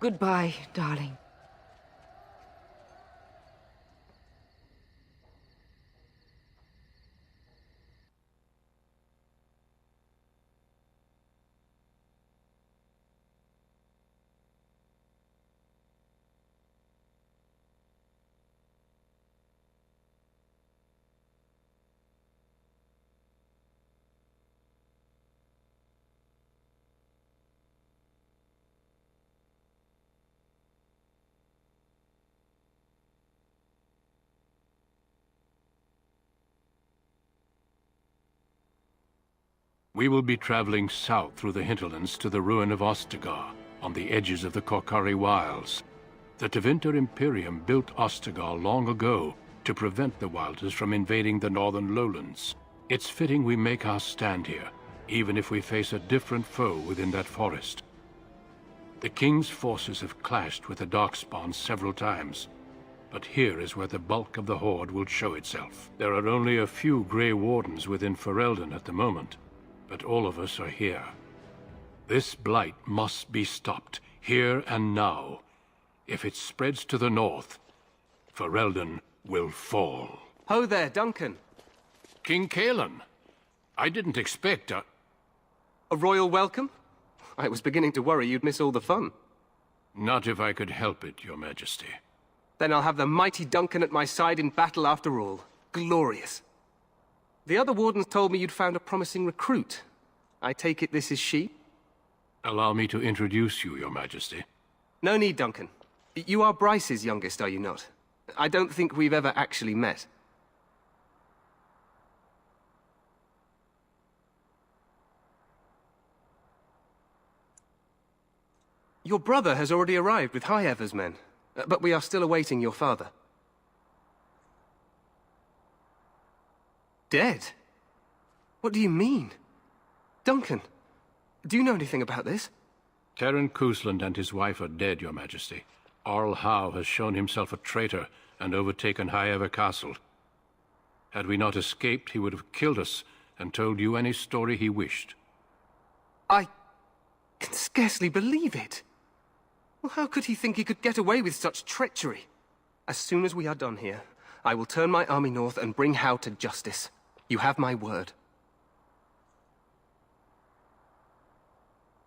Goodbye, darling. We will be traveling south through the hinterlands to the ruin of Ostagar, on the edges of the Korcari Wilds. The Tevinter Imperium built Ostagar long ago to prevent the Wilders from invading the northern lowlands. It's fitting we make our stand here, even if we face a different foe within that forest. The King's forces have clashed with the Darkspawn several times, but here is where the bulk of the Horde will show itself. There are only a few Grey Wardens within Ferelden at the moment, but all of us are here. This blight must be stopped, here and now. If it spreads to the north, Ferelden will fall. Ho there, Duncan. King Cailan. I didn't expect a royal welcome? I was beginning to worry you'd miss all the fun. Not if I could help it, Your Majesty. Then I'll have the mighty Duncan at my side in battle after all. Glorious. The other wardens told me you'd found a promising recruit. I take it this is she? Allow me to introduce you, Your Majesty. No need, Duncan. You are Bryce's youngest, are you not? I don't think we've ever actually met. Your brother has already arrived with High Ever's men, but we are still awaiting your father. Dead? What do you mean? Duncan, do you know anything about this? Terran Cousland and his wife are dead, Your Majesty. Arl Howe has shown himself a traitor and overtaken High Ever Castle. Had we not escaped, he would have killed us and told you any story he wished. I can scarcely believe it. Well, how could he think he could get away with such treachery? As soon as we are done here, I will turn my army north and bring Howe to justice. You have my word.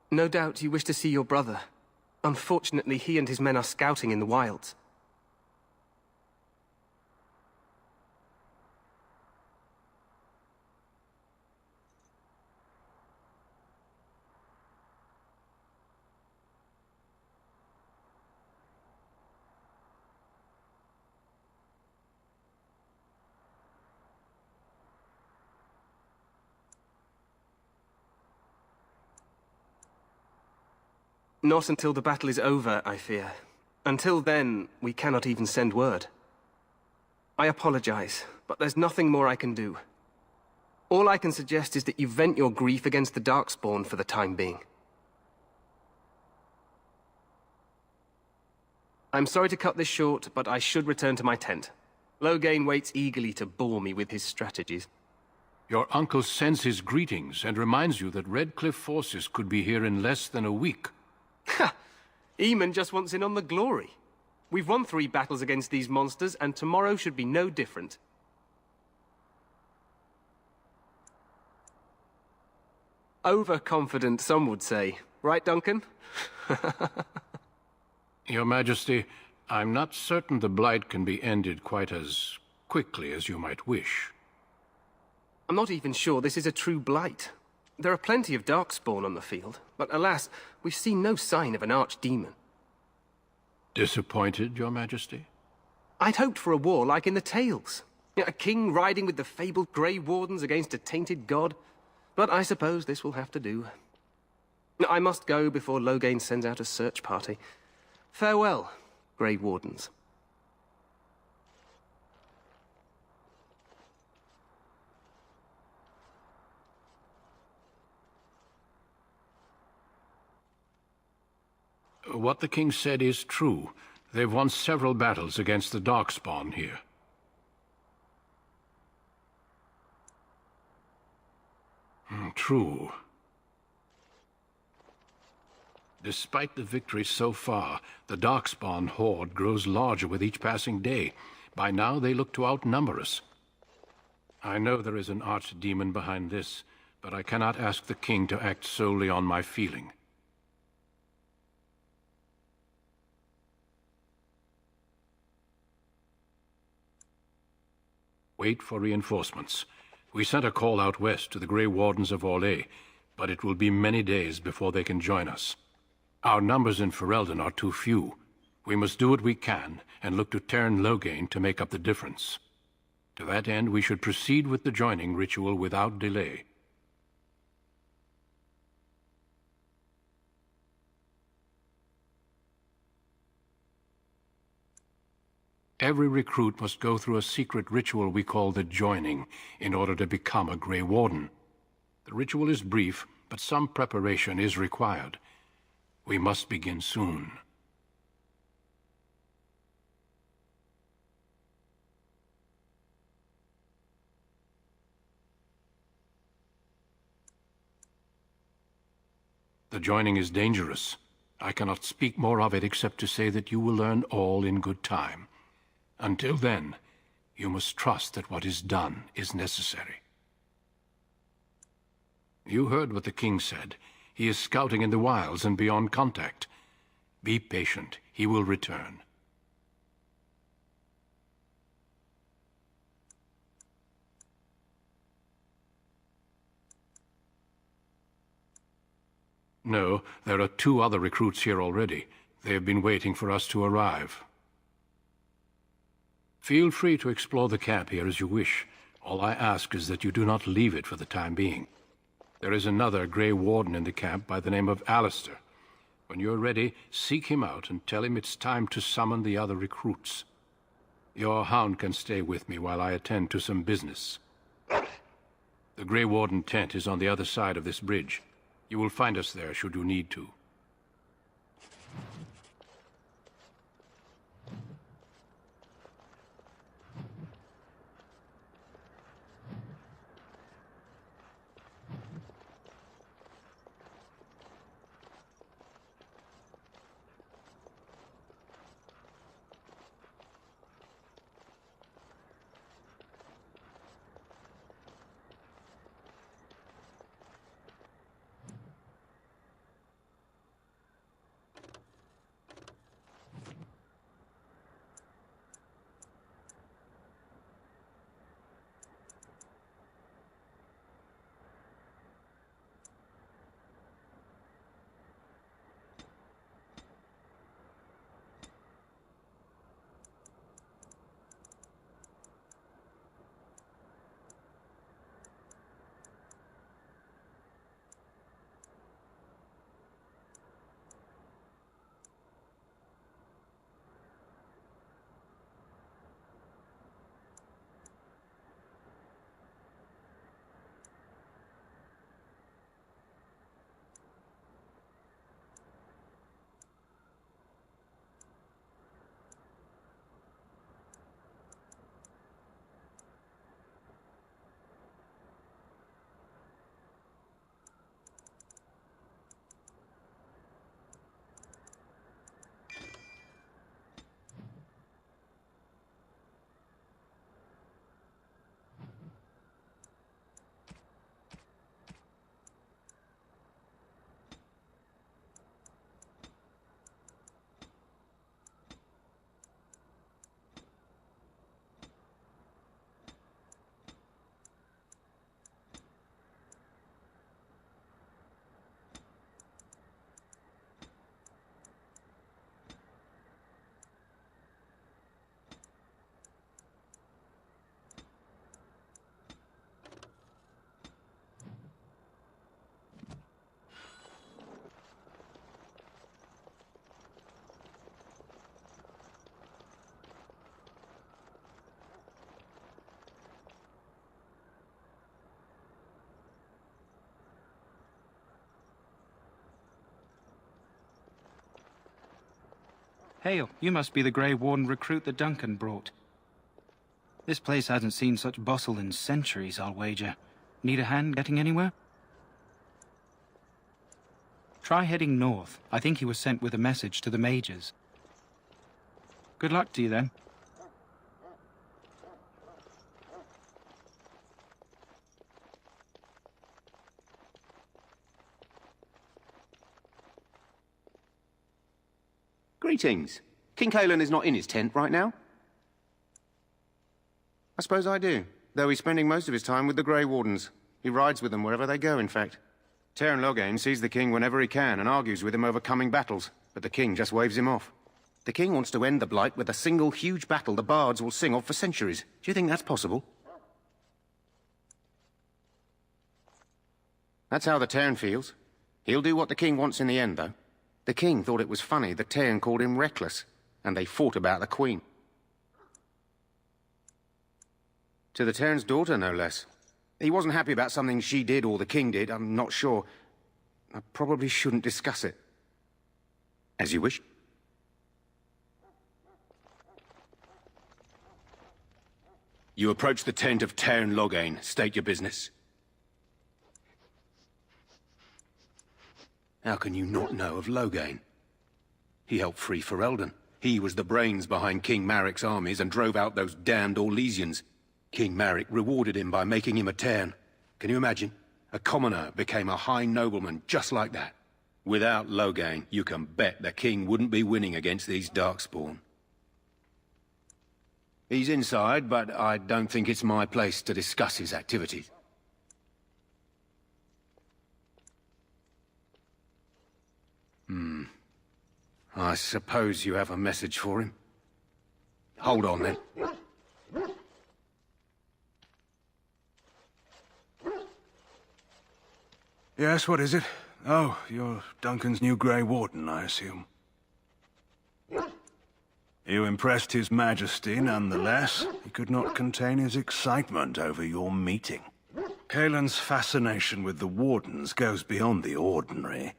No doubt you wish to see your brother. Unfortunately, he and his men are scouting in the wilds. Not until the battle is over, I fear. Until then, we cannot even send word. I apologize, but there's nothing more I can do. All I can suggest is that you vent your grief against the Darkspawn for the time being. I'm sorry to cut this short, but I should return to my tent. Loghain waits eagerly to bore me with his strategies. Your uncle sends his greetings and reminds you that Redcliffe forces could be here in less than a week. Ha! Eamon just wants in on the glory. We've won 3 battles against these monsters, and tomorrow should be no different. Overconfident, some would say. Right, Duncan? Your Majesty, I'm not certain the Blight can be ended quite as quickly as you might wish. I'm not even sure this is a true blight. There are plenty of darkspawn on the field, but alas, we've seen no sign of an archdemon. Disappointed, Your Majesty? I'd hoped for a war like in the tales. A king riding with the fabled Grey Wardens against a tainted god. But I suppose this will have to do. I must go before Loghain sends out a search party. Farewell, Grey Wardens. What the king said is true. They've won several battles against the Darkspawn here. True. Despite the victory so far, the Darkspawn horde grows larger with each passing day. By now, they look to outnumber us. I know there is an archdemon behind this, but I cannot ask the king to act solely on my feeling. Wait for reinforcements. We sent a call out west to the Grey Wardens of Orlais, but it will be many days before they can join us. Our numbers in Ferelden are too few. We must do what we can, and look to Teyrn Loghain to make up the difference. To that end, we should proceed with the joining ritual without delay. Every recruit must go through a secret ritual we call the Joining in order to become a Grey Warden. The ritual is brief, but some preparation is required. We must begin soon. The Joining is dangerous. I cannot speak more of it except to say that you will learn all in good time. Until then, you must trust that what is done is necessary. You heard what the king said. He is scouting in the wilds and beyond contact. Be patient. He will return. No, there are 2 other recruits here already. They have been waiting for us to arrive. Feel free to explore the camp here as you wish. All I ask is that you do not leave it for the time being. There is another Grey Warden in the camp by the name of Alistair. When you're ready, seek him out and tell him it's time to summon the other recruits. Your hound can stay with me while I attend to some business. The Grey Warden tent is on the other side of this bridge. You will find us there should you need to. Hail, you must be the Grey Warden recruit that Duncan brought. This place hasn't seen such bustle in centuries, I'll wager. Need a hand getting anywhere? Try heading north. I think he was sent with a message to the mages. Good luck to you, then. Greetings. King Cailan is not in his tent right now? I suppose I do, though he's spending most of his time with the Grey Wardens. He rides with them wherever they go, in fact. Teyrn Loghain sees the king whenever he can and argues with him over coming battles, but the king just waves him off. The king wants to end the Blight with a single huge battle the bards will sing of for centuries. Do you think that's possible? That's how the Teyrn feels. He'll do what the king wants in the end, though. The king thought it was funny that Teyrn called him reckless, and they fought about the queen. To the Teyrn's daughter, no less. He wasn't happy about something she did or the king did, I'm not sure. I probably shouldn't discuss it. As you wish. You approach the tent of Teyrn Loghain. State your business. How can you not know of Loghain? He helped free Ferelden. He was the brains behind King Maric's armies and drove out those damned Orlesians. King Maric rewarded him by making him a Teyrn. Can you imagine? A commoner became a high nobleman just like that. Without Loghain, you can bet the king wouldn't be winning against these Darkspawn. He's inside, but I don't think it's my place to discuss his activities. I suppose you have a message for him. Hold on, then. Yes, what is it? Oh, you're Duncan's new Grey Warden, I assume. You impressed His Majesty, nonetheless. He could not contain his excitement over your meeting. Cailan's fascination with the Wardens goes beyond the ordinary.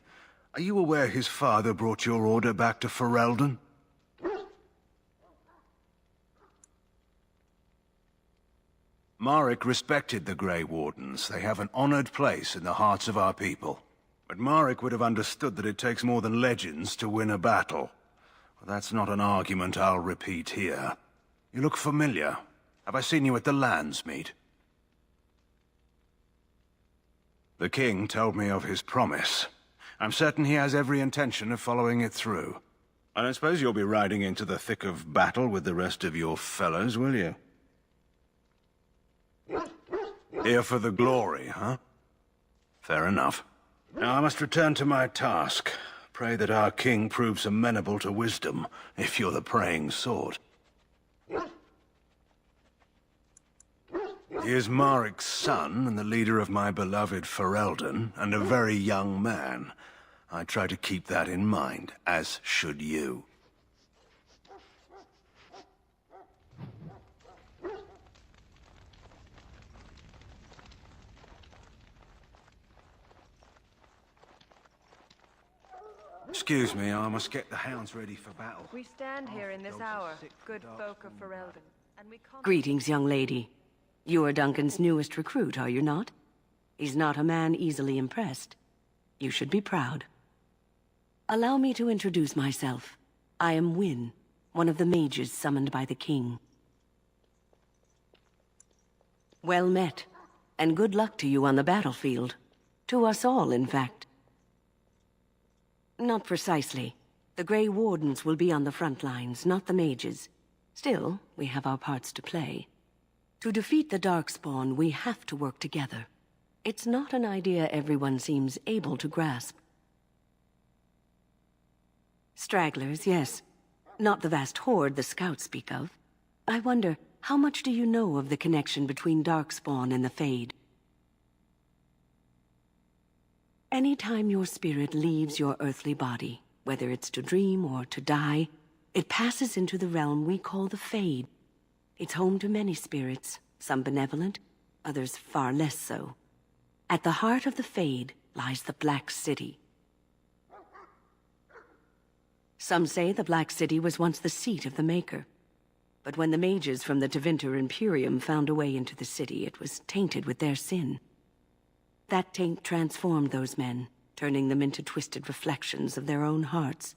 Are you aware his father brought your order back to Ferelden? Maric respected the Grey Wardens. They have an honored place in the hearts of our people. But Maric would have understood that it takes more than legends to win a battle. Well, that's not an argument I'll repeat here. You look familiar. Have I seen you at the Landsmeet? The king told me of his promise. I'm certain he has every intention of following it through. I don't suppose you'll be riding into the thick of battle with the rest of your fellows, will you? Here for the glory, huh? Fair enough. Now I must return to my task. Pray that our king proves amenable to wisdom, if you're the praying sort. He is Maric's son, and the leader of my beloved Ferelden, and a very young man. I try to keep that in mind, as should you. Excuse me, I must get the hounds ready for battle. We stand here in this hour, good folk of Ferelden, and we can't... Greetings, young lady. You are Duncan's newest recruit, are you not? He's not a man easily impressed. You should be proud. Allow me to introduce myself. I am Wyn, one of the mages summoned by the king. Well met, and good luck to you on the battlefield. To us all, in fact. Not precisely. The Grey Wardens will be on the front lines, not the mages. Still, we have our parts to play. To defeat the Darkspawn, we have to work together. It's not an idea everyone seems able to grasp. Stragglers, yes. Not the vast horde the scouts speak of. I wonder, how much do you know of the connection between Darkspawn and the Fade? Anytime your spirit leaves your earthly body, whether it's to dream or to die, it passes into the realm we call the Fade. It's home to many spirits, some benevolent, others far less so. At the heart of the Fade lies the Black City. Some say the Black City was once the seat of the Maker. But when the mages from the Tevinter Imperium found a way into the city, it was tainted with their sin. That taint transformed those men, turning them into twisted reflections of their own hearts.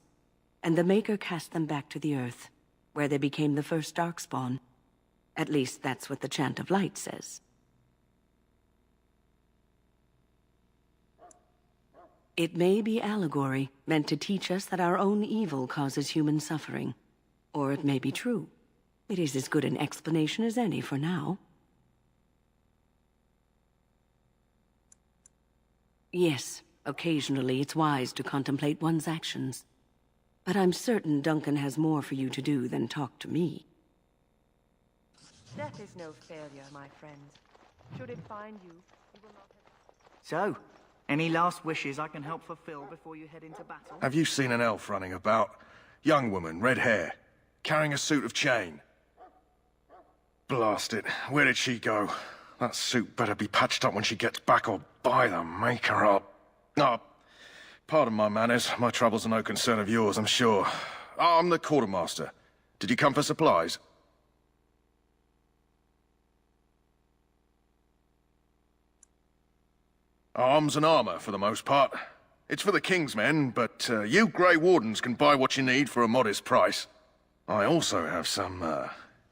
And the Maker cast them back to the Earth, where they became the first Darkspawn. At least that's what the Chant of Light says. It may be allegory, meant to teach us that our own evil causes human suffering. Or it may be true. It is as good an explanation as any for now. Yes, occasionally it's wise to contemplate one's actions. But I'm certain Duncan has more for you to do than talk to me. Death is no failure, my friends. Should it find you, you will not have... So, any last wishes I can help fulfill before you head into battle? Have you seen an elf running about? Young woman, red hair, carrying a suit of chain. Blast it. Where did she go? That suit better be patched up when she gets back, or by the Maker up. No, pardon my manners. My troubles are no concern of yours, I'm sure. I'm the quartermaster. Did you come for supplies? Arms and armor, for the most part. It's for the King's men, but you Grey Wardens can buy what you need for a modest price. I also have some,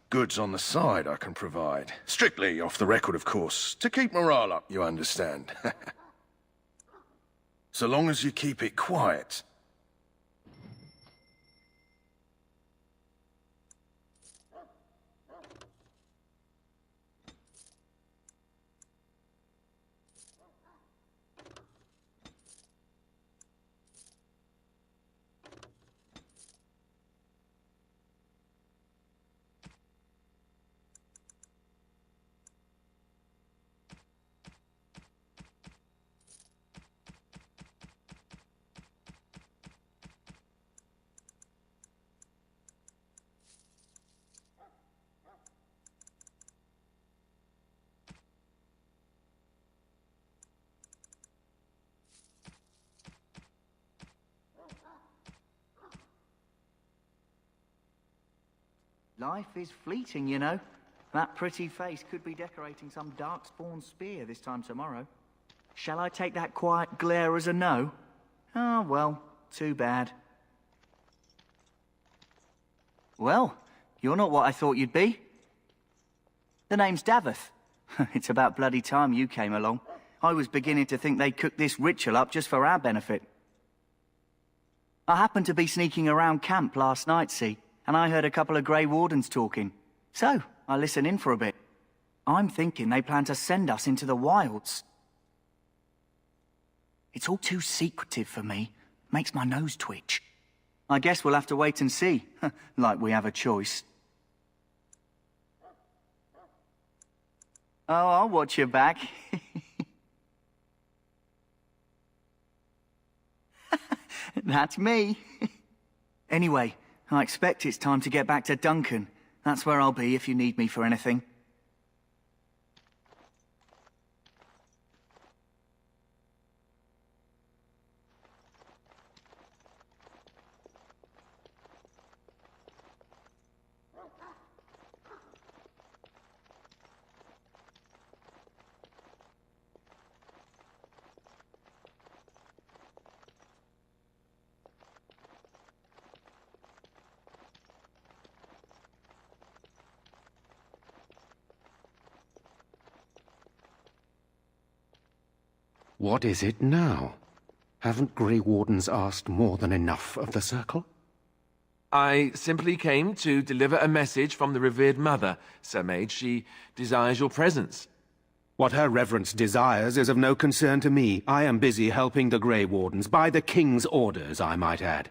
goods on the side I can provide. Strictly off the record, of course. To keep morale up, you understand. So long as you keep it quiet. Life is fleeting, you know. That pretty face could be decorating some Darkspawn spear this time tomorrow. Shall I take that quiet glare as a no? Oh, well, too bad. Well, you're not what I thought you'd be. The name's Daveth. It's about bloody time you came along. I was beginning to think they cooked this ritual up just for our benefit. I happened to be sneaking around camp last night, see? And I heard a couple of Grey Wardens talking. So, I listened in for a bit. I'm thinking they plan to send us into the wilds. It's all too secretive for me. Makes my nose twitch. I guess we'll have to wait and see. Like we have a choice. Oh, I'll watch your back. That's me. Anyway, I expect it's time to get back to Duncan. That's where I'll be if you need me for anything. What is it now? Haven't Grey Wardens asked more than enough of the Circle? I simply came to deliver a message from the revered mother, Sir Mage. She desires your presence. What her reverence desires is of no concern to me. I am busy helping the Grey Wardens, by the King's orders, I might add.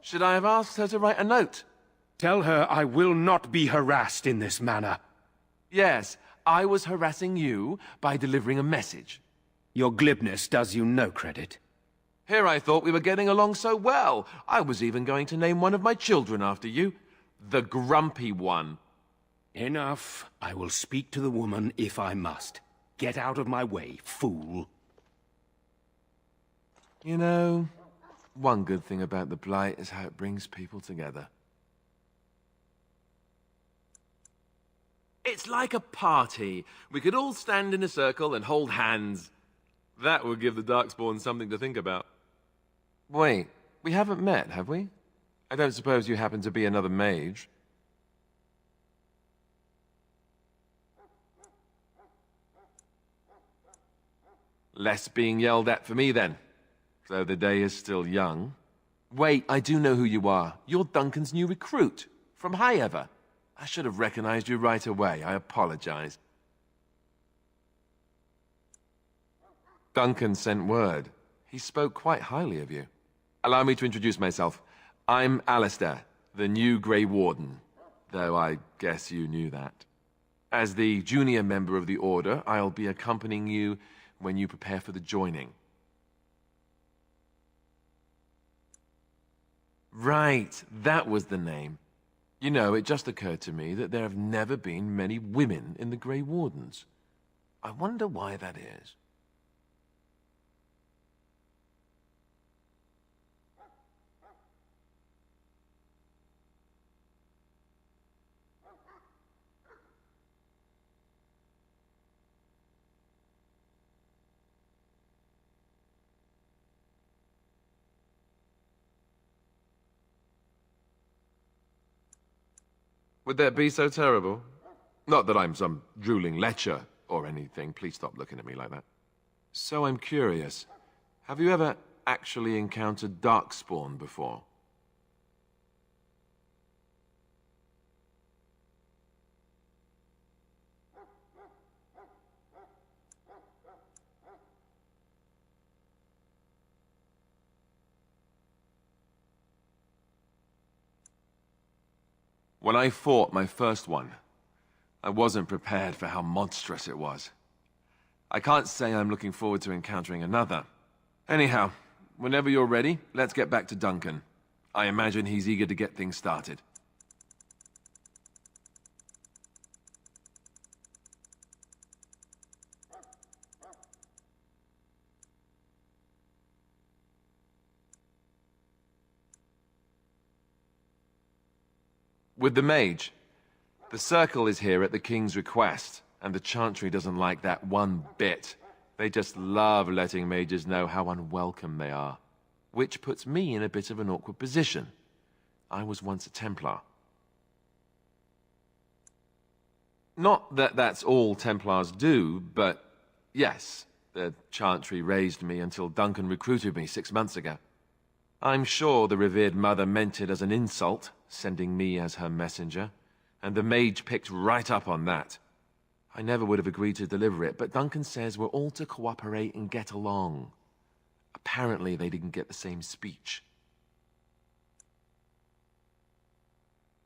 Should I have asked her to write a note? Tell her I will not be harassed in this manner. Yes, I was harassing you by delivering a message. Your glibness does you no credit. Here I thought we were getting along so well. I was even going to name one of my children after you. The Grumpy One. Enough. I will speak to the woman if I must. Get out of my way, fool. You know, One good thing about the Blight is how it brings people together. It's like a party. We could all stand in a circle and hold hands. That would give the Darkspawn something to think about. Wait, we haven't met, have we? I don't suppose you happen to be another mage. Less being yelled at for me, then. So the day is still young. Wait, I do know who you are. You're Duncan's new recruit, from Highever. I should have recognized you right away. I apologize. Duncan sent word. He spoke quite highly of you. Allow me to introduce myself. I'm Alistair, the new Grey Warden, though I guess you knew that. As the junior member of the Order, I'll be accompanying you when you prepare for the joining. Right, that was the name. You know, it just occurred to me that there have never been many women in the Grey Wardens. I wonder why that is. Would that be so terrible? Not that I'm some drooling lecher or anything. Please stop looking at me like that. So I'm curious. Have you ever actually encountered Darkspawn before? When I fought my first one, I wasn't prepared for how monstrous it was. I can't say I'm looking forward to encountering another. Anyhow, whenever you're ready, let's get back to Duncan. I imagine he's eager to get things started. With the mage, the circle is here at the king's request, and the Chantry doesn't like that one bit. They just love letting mages know how unwelcome they are, which puts me in a bit of an awkward position. I was once a Templar. Not that that's all Templars do, but yes, the Chantry raised me until Duncan recruited me 6 months ago. I'm sure the revered mother meant it as an insult, sending me as her messenger, and the mage picked right up on that. I never would have agreed to deliver it, but Duncan says we're all to cooperate and get along. Apparently they didn't get the same speech.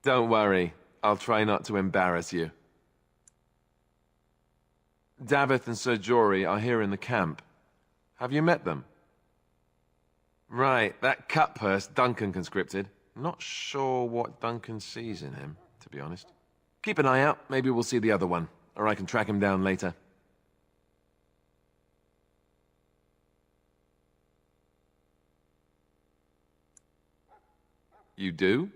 Don't worry, I'll try not to embarrass you. Davith and Sir Jory are here in the camp. Have you met them? Right, that cutpurse Duncan conscripted. Not sure what Duncan sees in him, to be honest. Keep an eye out, maybe we'll see the other one, or I can track him down later. You do?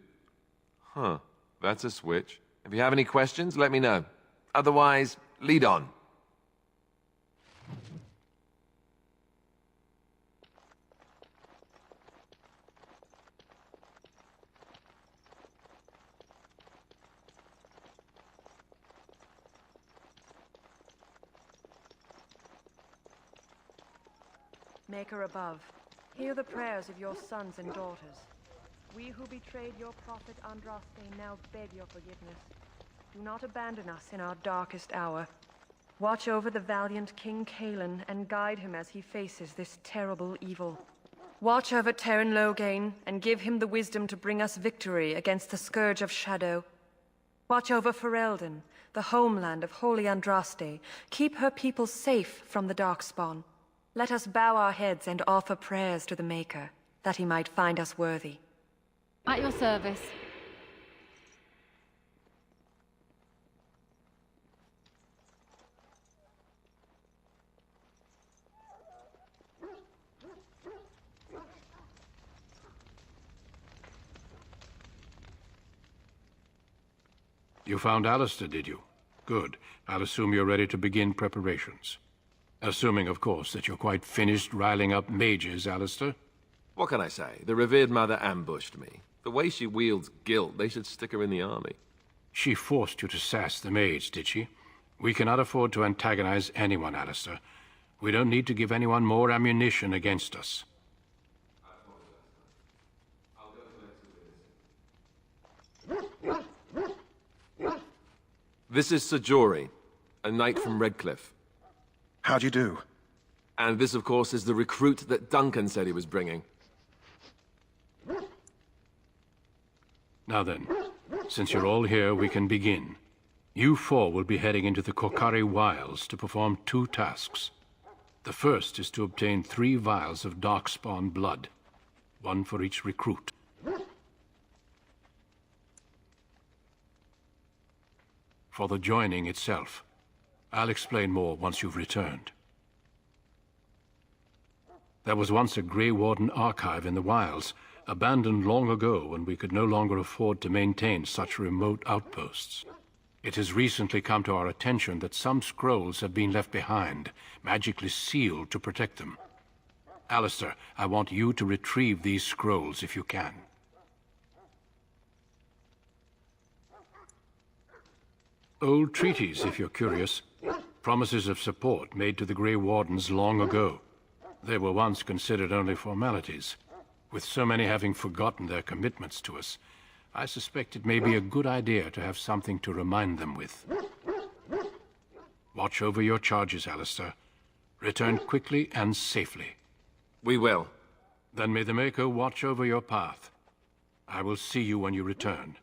Huh, that's a switch. If you have any questions, let me know. Otherwise, lead on. Maker above, hear the prayers of your sons and daughters. We who betrayed your prophet Andraste now beg your forgiveness. Do not abandon us in our darkest hour. Watch over the valiant King Cailan and guide him as he faces this terrible evil. Watch over Teyrn Loghain and give him the wisdom to bring us victory against the Scourge of Shadow. Watch over Ferelden, the homeland of Holy Andraste. Keep her people safe from the Darkspawn. Let us bow our heads and offer prayers to the Maker, that he might find us worthy. At your service. You found Alistair, did you? Good. I'll assume you're ready to begin preparations. Assuming, of course, that you're quite finished riling up mages, Alistair. What can I say? The revered mother ambushed me. The way she wields guilt, they should stick her in the army. She forced you to sass the mage, did she? We cannot afford to antagonize anyone, Alistair. We don't need to give anyone more ammunition against us. This is Sir Jory, a knight from Redcliffe. How do you do? And this, of course, is the recruit that Duncan said he was bringing. Now then, since you're all here, we can begin. You four will be heading into the Korcari Wilds to perform 2 tasks. The first is to obtain 3 vials of Darkspawn blood, 1 for each recruit. For the joining itself, I'll explain more once you've returned. There was once a Grey Warden archive in the wilds, abandoned long ago when we could no longer afford to maintain such remote outposts. It has recently come to our attention that some scrolls have been left behind, magically sealed to protect them. Alistair, I want you to retrieve these scrolls if you can. Old treaties, if you're curious. Promises of support made to the Grey Wardens long ago. They were once considered only formalities. With so many having forgotten their commitments to us, I suspect it may be a good idea to have something to remind them with. Watch over your charges, Alistair. Return quickly and safely. We will. Then may the Maker watch over your path. I will see you when you return.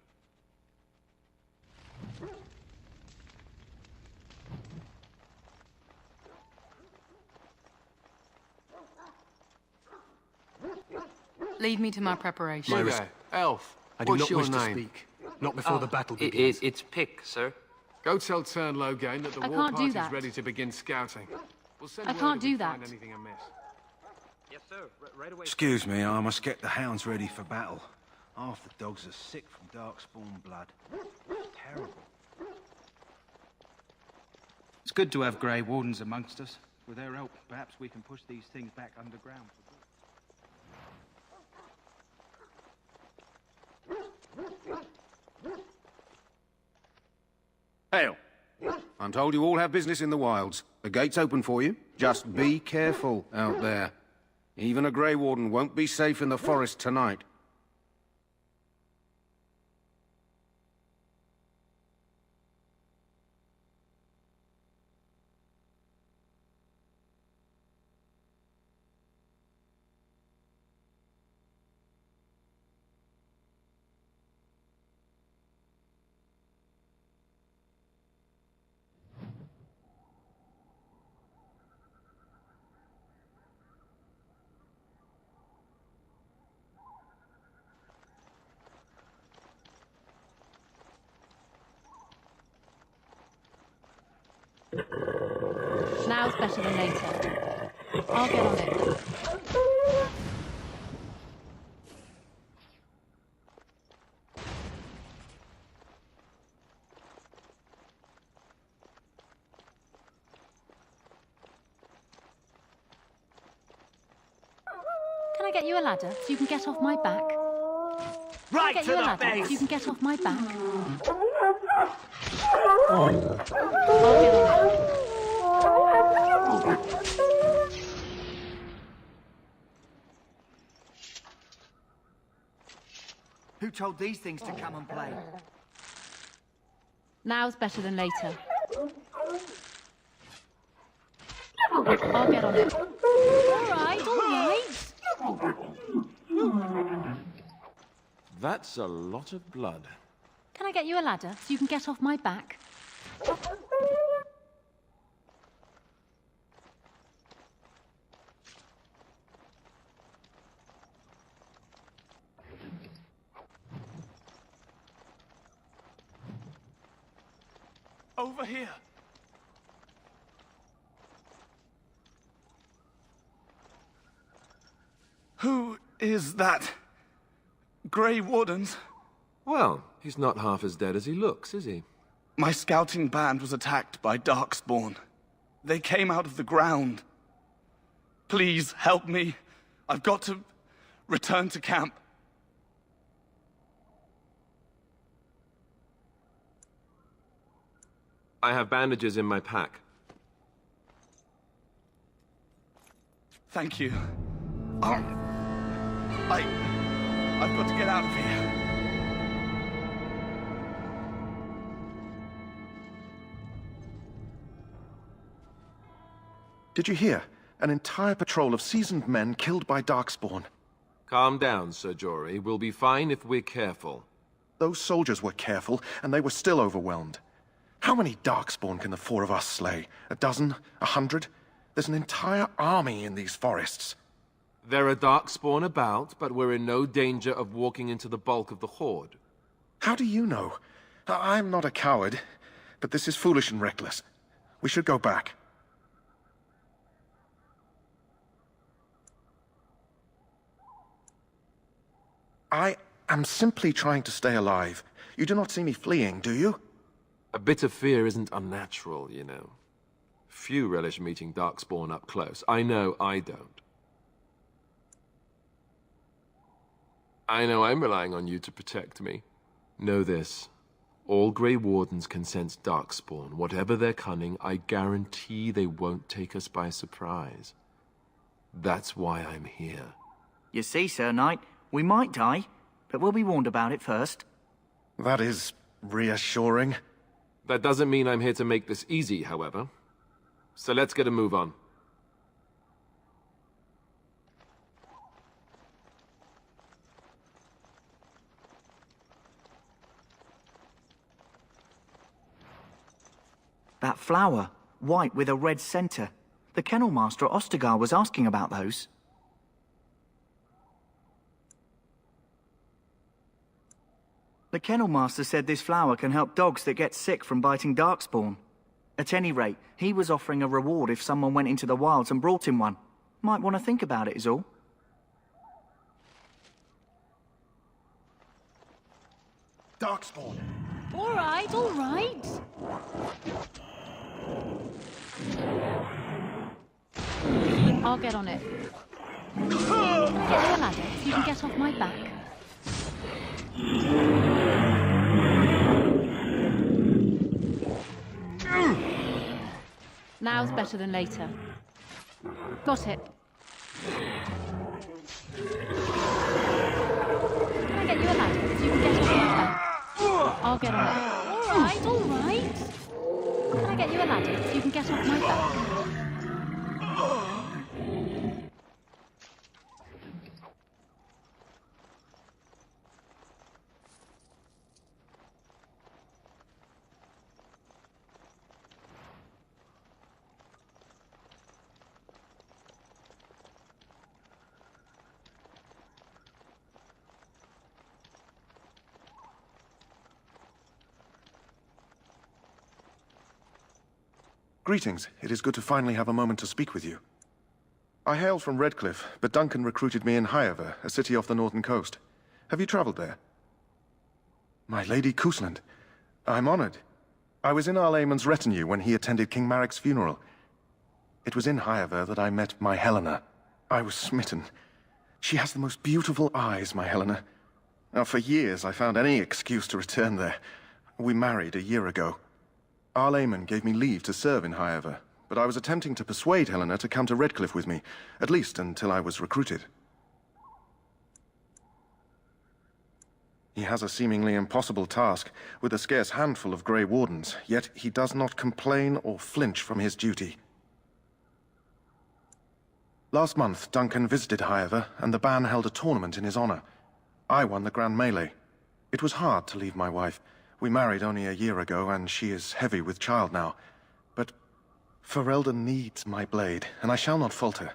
Lead me to my preparation. Hugo, elf, I do what's not your wish to name? speak. Not before the battle begins. It's Pick, sir. Go tell Turn Loghain that the I war can't do party's that. ready to begin scouting. We'll send I word can't if we do find that. anything amiss. Yes, sir. Right away. Excuse me, I must get the hounds ready for battle. Half the dogs are sick from Darkspawn blood. Terrible. It's good to have Grey Wardens amongst us. With their help, perhaps we can push these things back underground. Hail. I'm told you all have business in the wilds. The gate's open for you. Just be careful out there. Even a Grey Warden won't be safe in the forest tonight. Now's better than later. I'll get on it. Can I get you a ladder so you can get off my back? Right Can I get to you a the ladder base. so you can get off my back? I'll get on it. Who told these things to come and play? Now's better than later. I'll get on it. All right, all right. That's a lot of blood. Can I get you a ladder so you can get off my back? Over here. Who is that? Grey Wardens? Well, he's not half as dead as he looks, is he? My scouting band was attacked by Darkspawn. They came out of the ground. Please help me. I've got to return to camp. I have bandages in my pack. Thank you. I've got to get out of here. Did you hear? An entire patrol of seasoned men killed by Darkspawn. Calm down, Sir Jory. We'll be fine if we're careful. Those soldiers were careful, and they were still overwhelmed. How many Darkspawn can the four of us slay? A dozen? 100? There's an entire army in these forests. There are Darkspawn about, but we're in no danger of walking into the bulk of the Horde. How do you know? I'm not a coward, but this is foolish and reckless. We should go back. I am simply trying to stay alive. You do not see me fleeing, do you? A bit of fear isn't unnatural, you know. Few relish meeting Darkspawn up close. I know I don't. I know I'm relying on you to protect me. Know this. All Grey Wardens can sense Darkspawn. Whatever their cunning, I guarantee they won't take us by surprise. That's why I'm here. You see, Sir Knight, we might die, but we'll be warned about it first. That is reassuring. That doesn't mean I'm here to make this easy, however. So let's get a move on. That flower, white with a red center. The Kennel Master at Ostagar was asking about those. The Kennel Master said this flower can help dogs that get sick from biting Darkspawn. At any rate, he was offering a reward if someone went into the wilds and brought him one. Might want to think about it is all. Darkspawn! All right, all right. I'll get on it. Can I get you a ladder so you can get off my back? Now's better than later. Got it. Can I get you a ladder so you can get off my back? I'll get on it. All right, all right. Can I get you a ladder so you can get off my back? Greetings. It is good to finally have a moment to speak with you. I hail from Redcliffe, but Duncan recruited me in Highever, a city off the northern coast. Have you traveled there? My Lady Cousland. I'm honored. I was in Arlayman's retinue when he attended King Maric's funeral. It was in Highever that I met my Helena. I was smitten. She has the most beautiful eyes, my Helena. Now, for years, I found any excuse to return there. We married a year ago. Arlayman gave me leave to serve in Highever, but I was attempting to persuade Helena to come to Redcliffe with me, at least until I was recruited. He has a seemingly impossible task, with a scarce handful of Grey Wardens, yet he does not complain or flinch from his duty. Last month, Duncan visited Highever, and the Ban held a tournament in his honor. I won the Grand Melee. It was hard to leave my wife. We married only a year ago, and she is heavy with child now. But Ferelden needs my blade, and I shall not falter.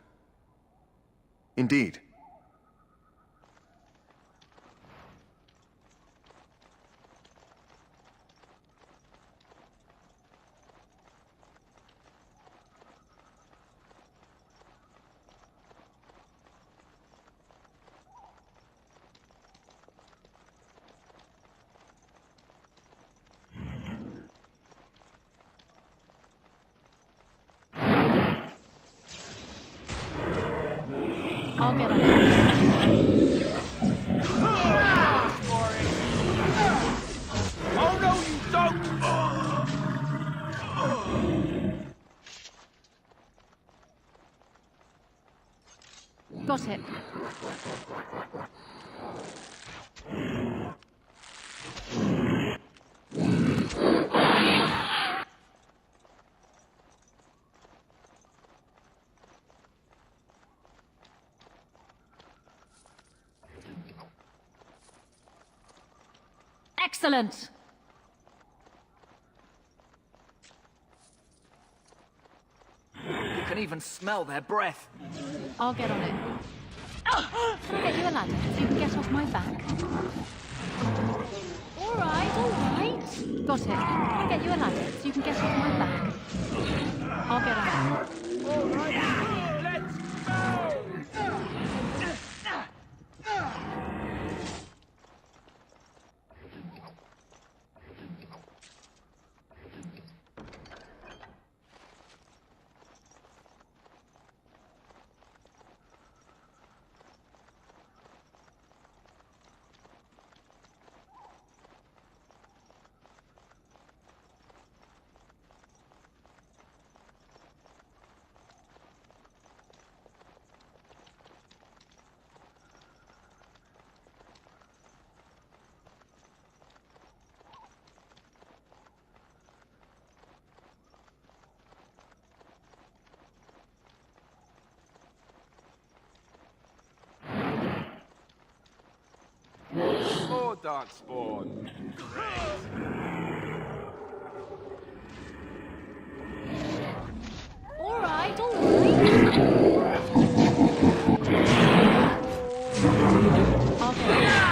Indeed. I'll get on it. Oh no, you don't! Got it. Excellent. You can even smell their breath. I'll get on it. Can I get you a ladder so you can get off my back? All right, all right. Got it. Can I get you a ladder so you can get off my back? I'll get on it. All right, let's go! More darkspawn. All right, all right. I'll get on it.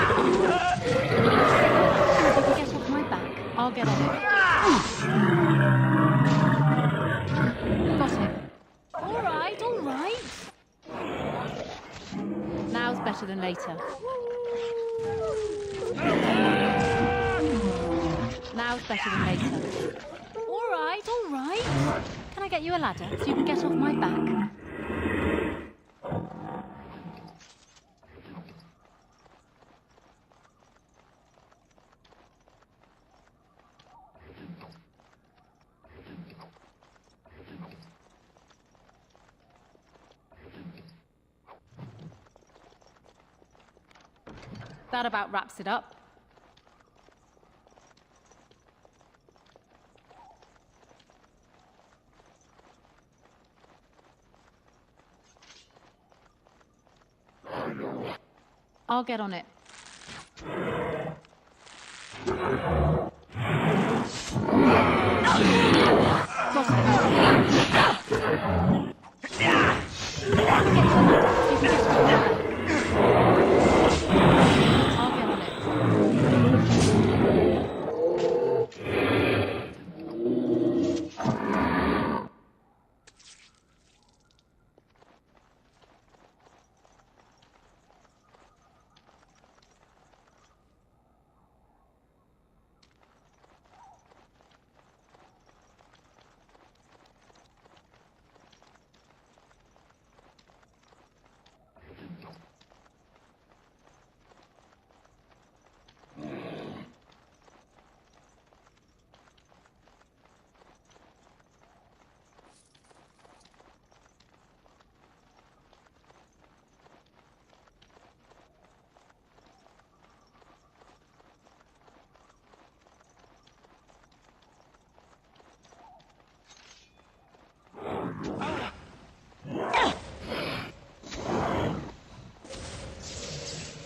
If you can get off my back, I'll get on it. Got it. All right, all right. Now's better than later. Now's better than later. All right, all right. Can I get you a ladder so you can get off my back? That about wraps it up. I'll get on it.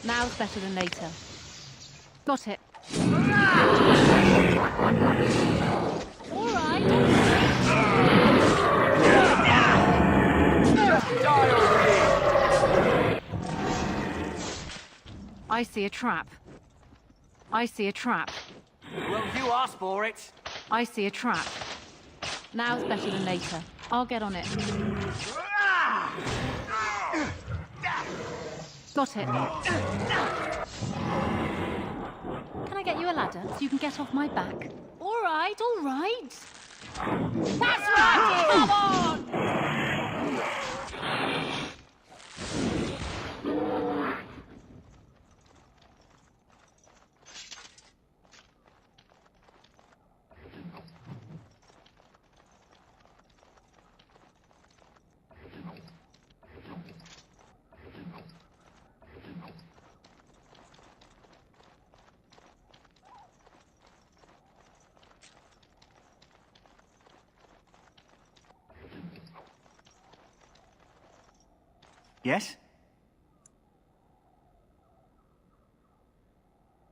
Now's better than later. Got it. All right. I see a trap. I see a trap. Well, you asked for it. I see a trap. Now's better than later. I'll get on it. Got it. Can I get you a ladder so you can get off my back? All right, all right. That's right! Come on! Yes?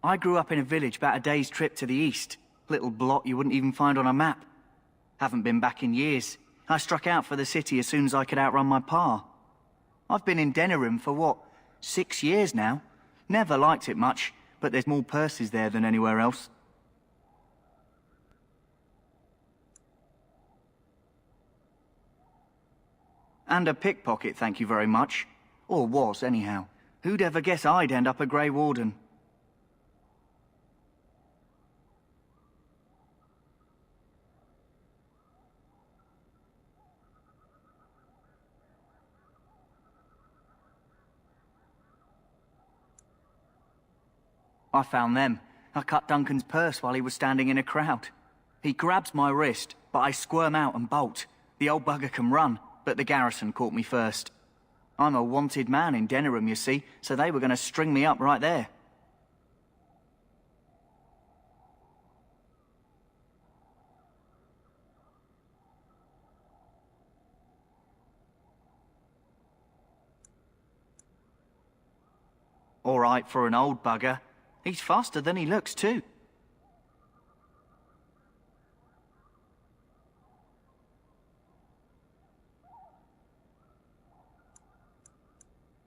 I grew up in a village about a day's trip to the east. Little blot you wouldn't even find on a map. Haven't been back in years. I struck out for the city as soon as I could outrun my pa. I've been in Denerim for, what, 6 years now? Never liked it much, but there's more purses there than anywhere else. And a pickpocket, thank you very much. Or was, anyhow. Who'd ever guess I'd end up a Grey Warden? I found them. I cut Duncan's purse while he was standing in a crowd. He grabs my wrist, but I squirm out and bolt. The old bugger can run, but the garrison caught me first. I'm a wanted man in Denerim, you see, so they were going to string me up right there. All right for an old bugger. He's faster than he looks, too.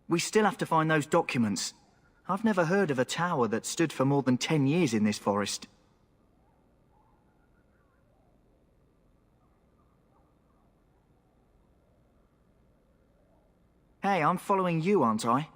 We still have to find those documents. I've never heard of a tower that stood for more than 10 years in this forest. Hey, I'm following you, aren't I?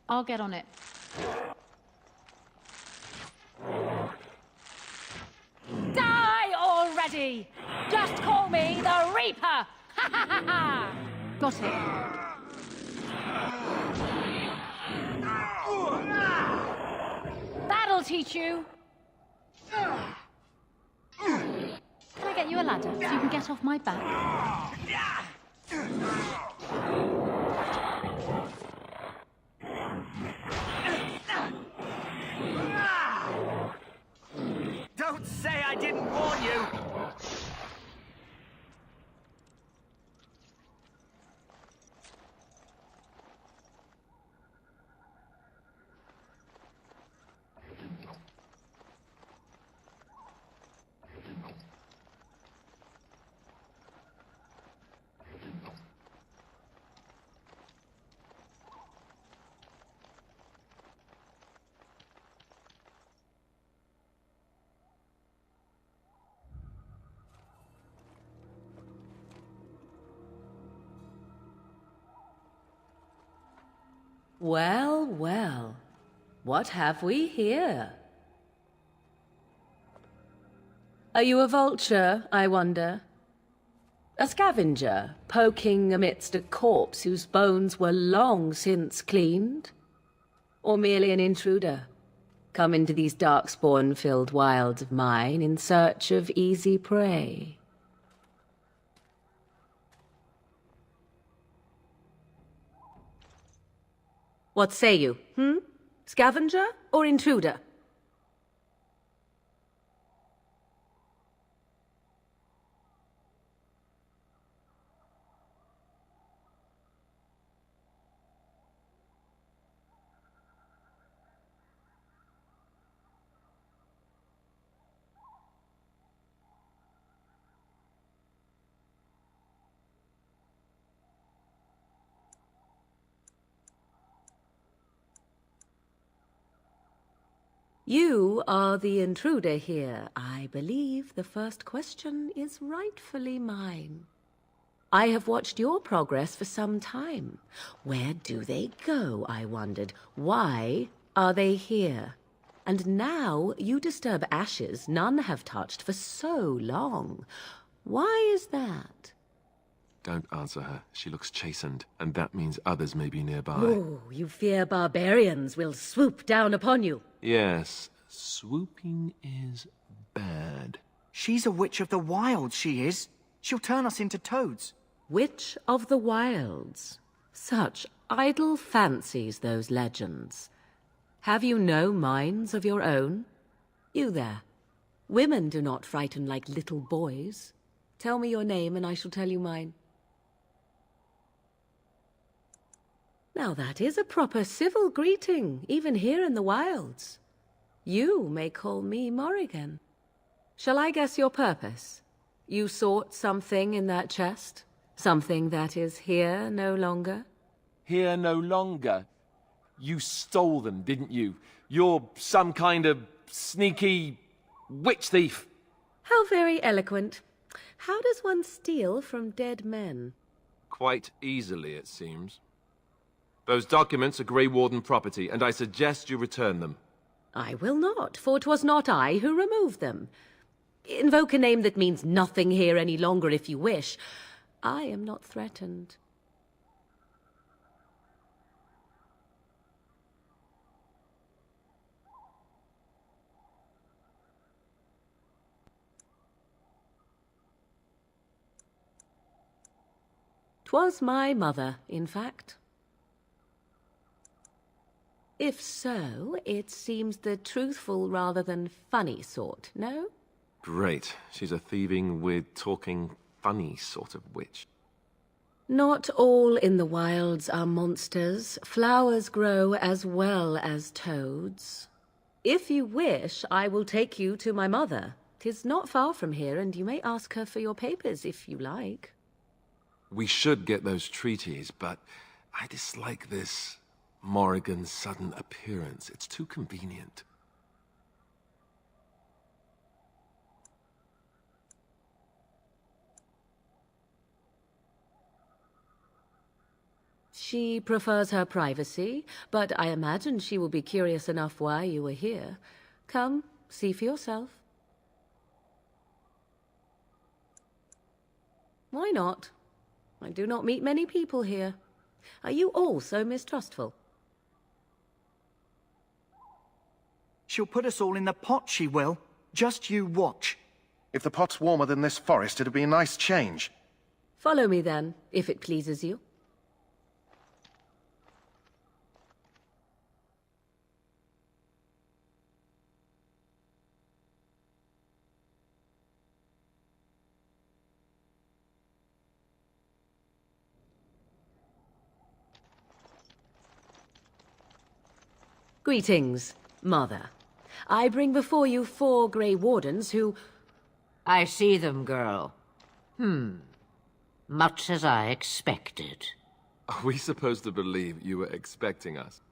I'll get on it. Die already! Just call me the Reaper! Ha ha ha ha! Got it. That'll teach you! Can I get you a ladder so you can get off my back? Don't say I didn't warn you! Well, well. What have we here? Are you a vulture, I wonder? A scavenger, poking amidst a corpse whose bones were long since cleaned? Or merely an intruder, come into these darkspawn-filled wilds of mine in search of easy prey? What say you, Scavenger or intruder? You are the intruder here. I believe the first question is rightfully mine. I have watched your progress for some time. Where do they go, I wondered? Why are they here? And now you disturb ashes none have touched for so long. Why is that? Don't answer her. She looks chastened, and that means others may be nearby. Oh, you fear barbarians will swoop down upon you. Yes, swooping is bad. She's a witch of the wilds, she is. She'll turn us into toads. Witch of the Wilds. Such idle fancies, those legends. Have you no minds of your own? You there. Women do not frighten like little boys. Tell me your name and I shall tell you mine. Now that is a proper civil greeting, even here in the wilds. You may call me Morrigan. Shall I guess your purpose? You sought something in that chest? Something that is here no longer? Here no longer? You stole them, didn't you? You're some kind of sneaky witch thief. How very eloquent. How does one steal from dead men? Quite easily, it seems. Those documents are Grey Warden property, and I suggest you return them. I will not, for 'twas not I who removed them. Invoke a name that means nothing here any longer if you wish. I am not threatened. "'Twas my mother, in fact. If so, it seems the truthful rather than funny sort, no? Great. She's a thieving, weird, talking, funny sort of witch. Not all in the wilds are monsters. Flowers grow as well as toads. If you wish, I will take you to my mother. 'Tis not far from here, and you may ask her for your papers if you like. We should get those treaties, but I dislike this Morrigan's sudden appearance. It's too convenient. She prefers her privacy, but I imagine she will be curious enough why you are here. Come, see for yourself. Why not? I do not meet many people here. Are you all so mistrustful? She'll put us all in the pot, she will. Just you watch. If the pot's warmer than this forest, it'd be a nice change. Follow me then, if it pleases you. Greetings, Mother. I bring before you 4 Grey Wardens who... I see them, girl. Much as I expected. Are we supposed to believe you were expecting us?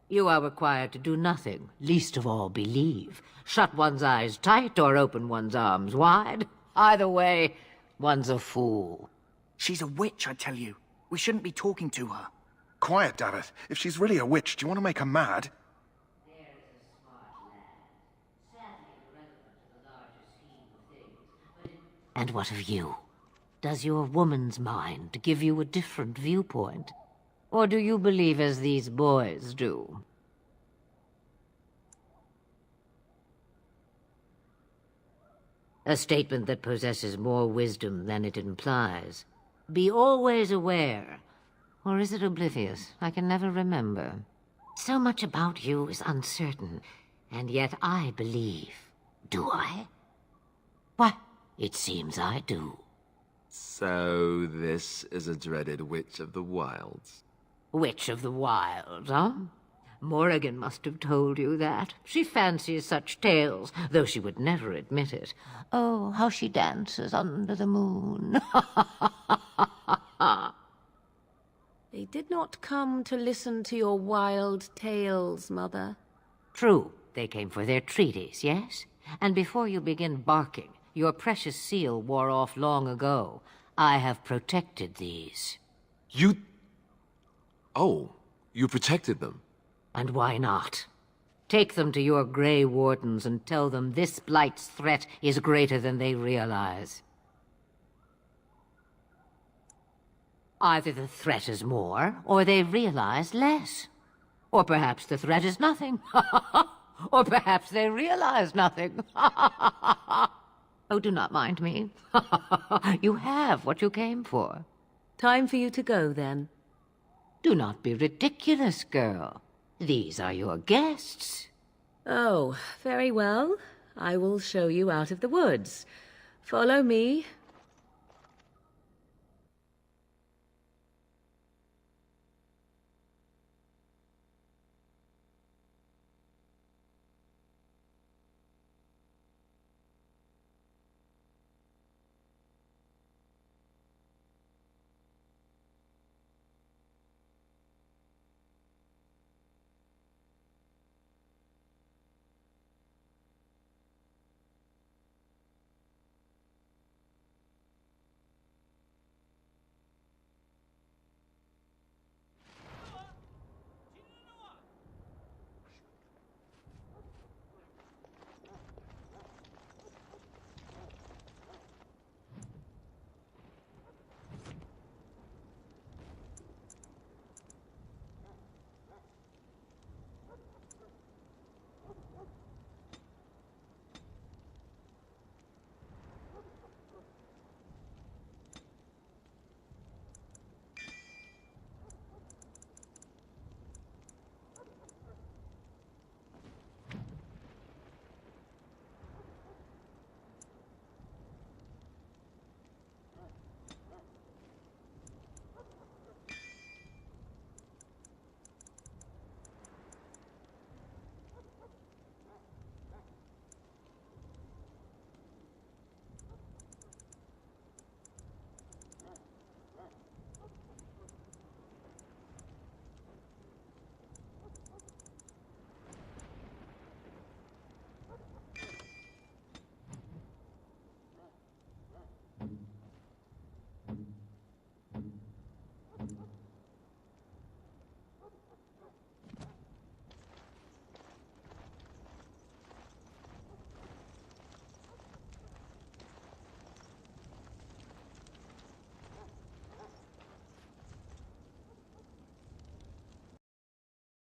You are required to do nothing, least of all believe. Shut one's eyes tight or open one's arms wide. Either way, one's a fool. She's a witch, I tell you. We shouldn't be talking to her. Quiet, Davith. If she's really a witch, do you want to make her mad? And what of you? Does your woman's mind give you a different viewpoint? Or do you believe as these boys do? A statement that possesses more wisdom than it implies. Be always aware. Or is it oblivious? I can never remember. So much about you is uncertain, and yet I believe. Do I? Why, it seems I do. So this is a dreaded Witch of the Wilds. Witch of the Wilds, huh? Morrigan must have told you that. She fancies such tales, though she would never admit it. Oh, how she dances under the moon. They did not come to listen to your wild tales, Mother. True, they came for their treaties, yes? And before you begin barking, your precious seal wore off long ago. I have protected these. You... Oh, you protected them? And why not? Take them to your Grey Wardens and tell them this blight's threat is greater than they realize. Either the threat is more, or they realize less. Or perhaps the threat is nothing. Or perhaps they realize nothing. Oh, do not mind me. You have what you came for. Time for you to go, then. Do not be ridiculous, girl. These are your guests. Oh, very well. I will show you out of the woods. Follow me,